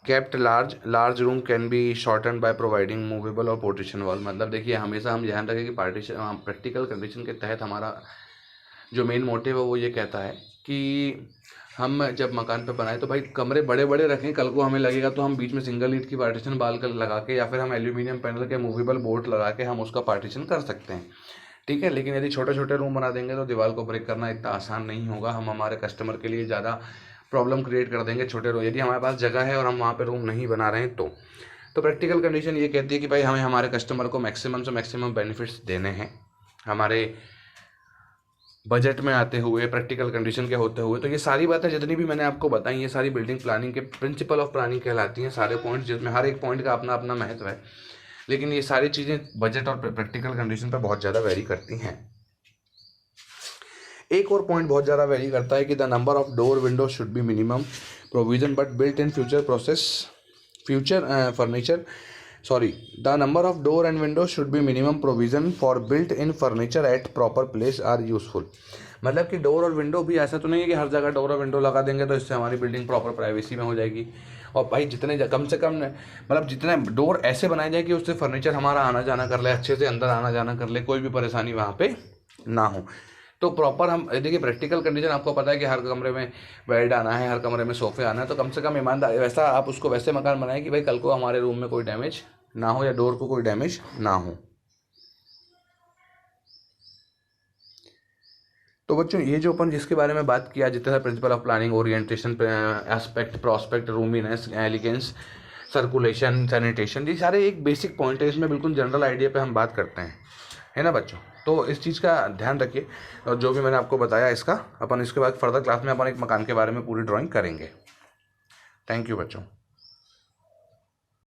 Speaker 1: kept large room can be shorten by providing movable और पार्टीशन वॉल। मतलब देखिए हमेशा हम ध्यान रखें कि प्रैक्टिकल कंडीशन के तहत हमारा जो मेन मोटिव है वो ये कहता है कि हम जब मकान पे बनाए तो भाई कमरे बड़े बड़े रखें, कल को हमें लगेगा तो हम बीच में सिंगल ईंट की पार्टीशन बाल कर लगा के या फिर हम एल्यूमिनियम पैनल के मूवेबल बोर्ड लगा के हम उसका पार्टीशन कर सकते हैं, ठीक है। लेकिन यदि छोटे छोटे रूम बना देंगे तो दीवार को ब्रेक करना इतना आसान नहीं होगा, हम हमारे कस्टमर के लिए ज़्यादा प्रॉब्लम क्रिएट कर देंगे छोटे रूम, यदि हमारे पास जगह है और हम वहाँ पे रूम नहीं बना रहे हैं तो प्रैक्टिकल कंडीशन ये कहती है कि भाई हमें हमारे कस्टमर को मैक्सिमम से मैक्सिमम बेनिफिट्स देने हैं हमारे बजट में आते हुए, प्रैक्टिकल कंडीशन के होते हुए। तो ये सारी बातें जितनी भी मैंने आपको बताई ये सारी बिल्डिंग प्लानिंग के प्रिंसिपल ऑफ प्लानिंग कहलाती हैं, सारे पॉइंट जिसमें हर एक पॉइंट का अपना अपना महत्व है, लेकिन ये सारी चीज़ें बजट और प्रैक्टिकल कंडीशन पर बहुत ज़्यादा वेरी करती हैं। एक और पॉइंट बहुत ज़्यादा वेरी करता है कि the number of door window should be minimum provision but built in the number of door and window should be minimum provision for built in furniture at proper place are useful. मतलब कि door और window भी ऐसा तो नहीं है कि हर जगह डोर और विंडो लगा देंगे तो इससे हमारी बिल्डिंग प्रॉपर प्राइवेसी में हो जाएगी और भाई जितने कम से कम मतलब जितने डोर ऐसे बनाए जाए कि उससे फर्नीचर हमारा आना जाना कर ले, अच्छे से अंदर आना जाना कर ले, कोई भी परेशानी वहाँ पे ना हो। तो प्रॉपर हम देखिए प्रैक्टिकल कंडीशन आपको पता है कि हर कमरे में बेड आना है, हर कमरे में सोफे आना है, तो कम से कम ईमानदार वैसा आप उसको वैसे मकान बनाएं कि भाई कल को हमारे रूम में कोई डैमेज ना हो या डोर को कोई डैमेज ना हो। तो बच्चों ये जो अपन जिसके बारे में बात किया, जितने सारे principle of planning, orientation, aspect, prospect, roominess, elegance, circulation, sanitation, ये सारे एक बेसिक पॉइंट है, इसमें बिल्कुल जनरल आइडिया पे हम बात करते हैं, है ना बच्चों। तो इस चीज़ का ध्यान रखिए, और जो भी मैंने आपको बताया इसका अपन इसके बाद फर्दर क्लास में अपन एक मकान के बारे में पूरी ड्राइंग करेंगे। थैंक यू बच्चों।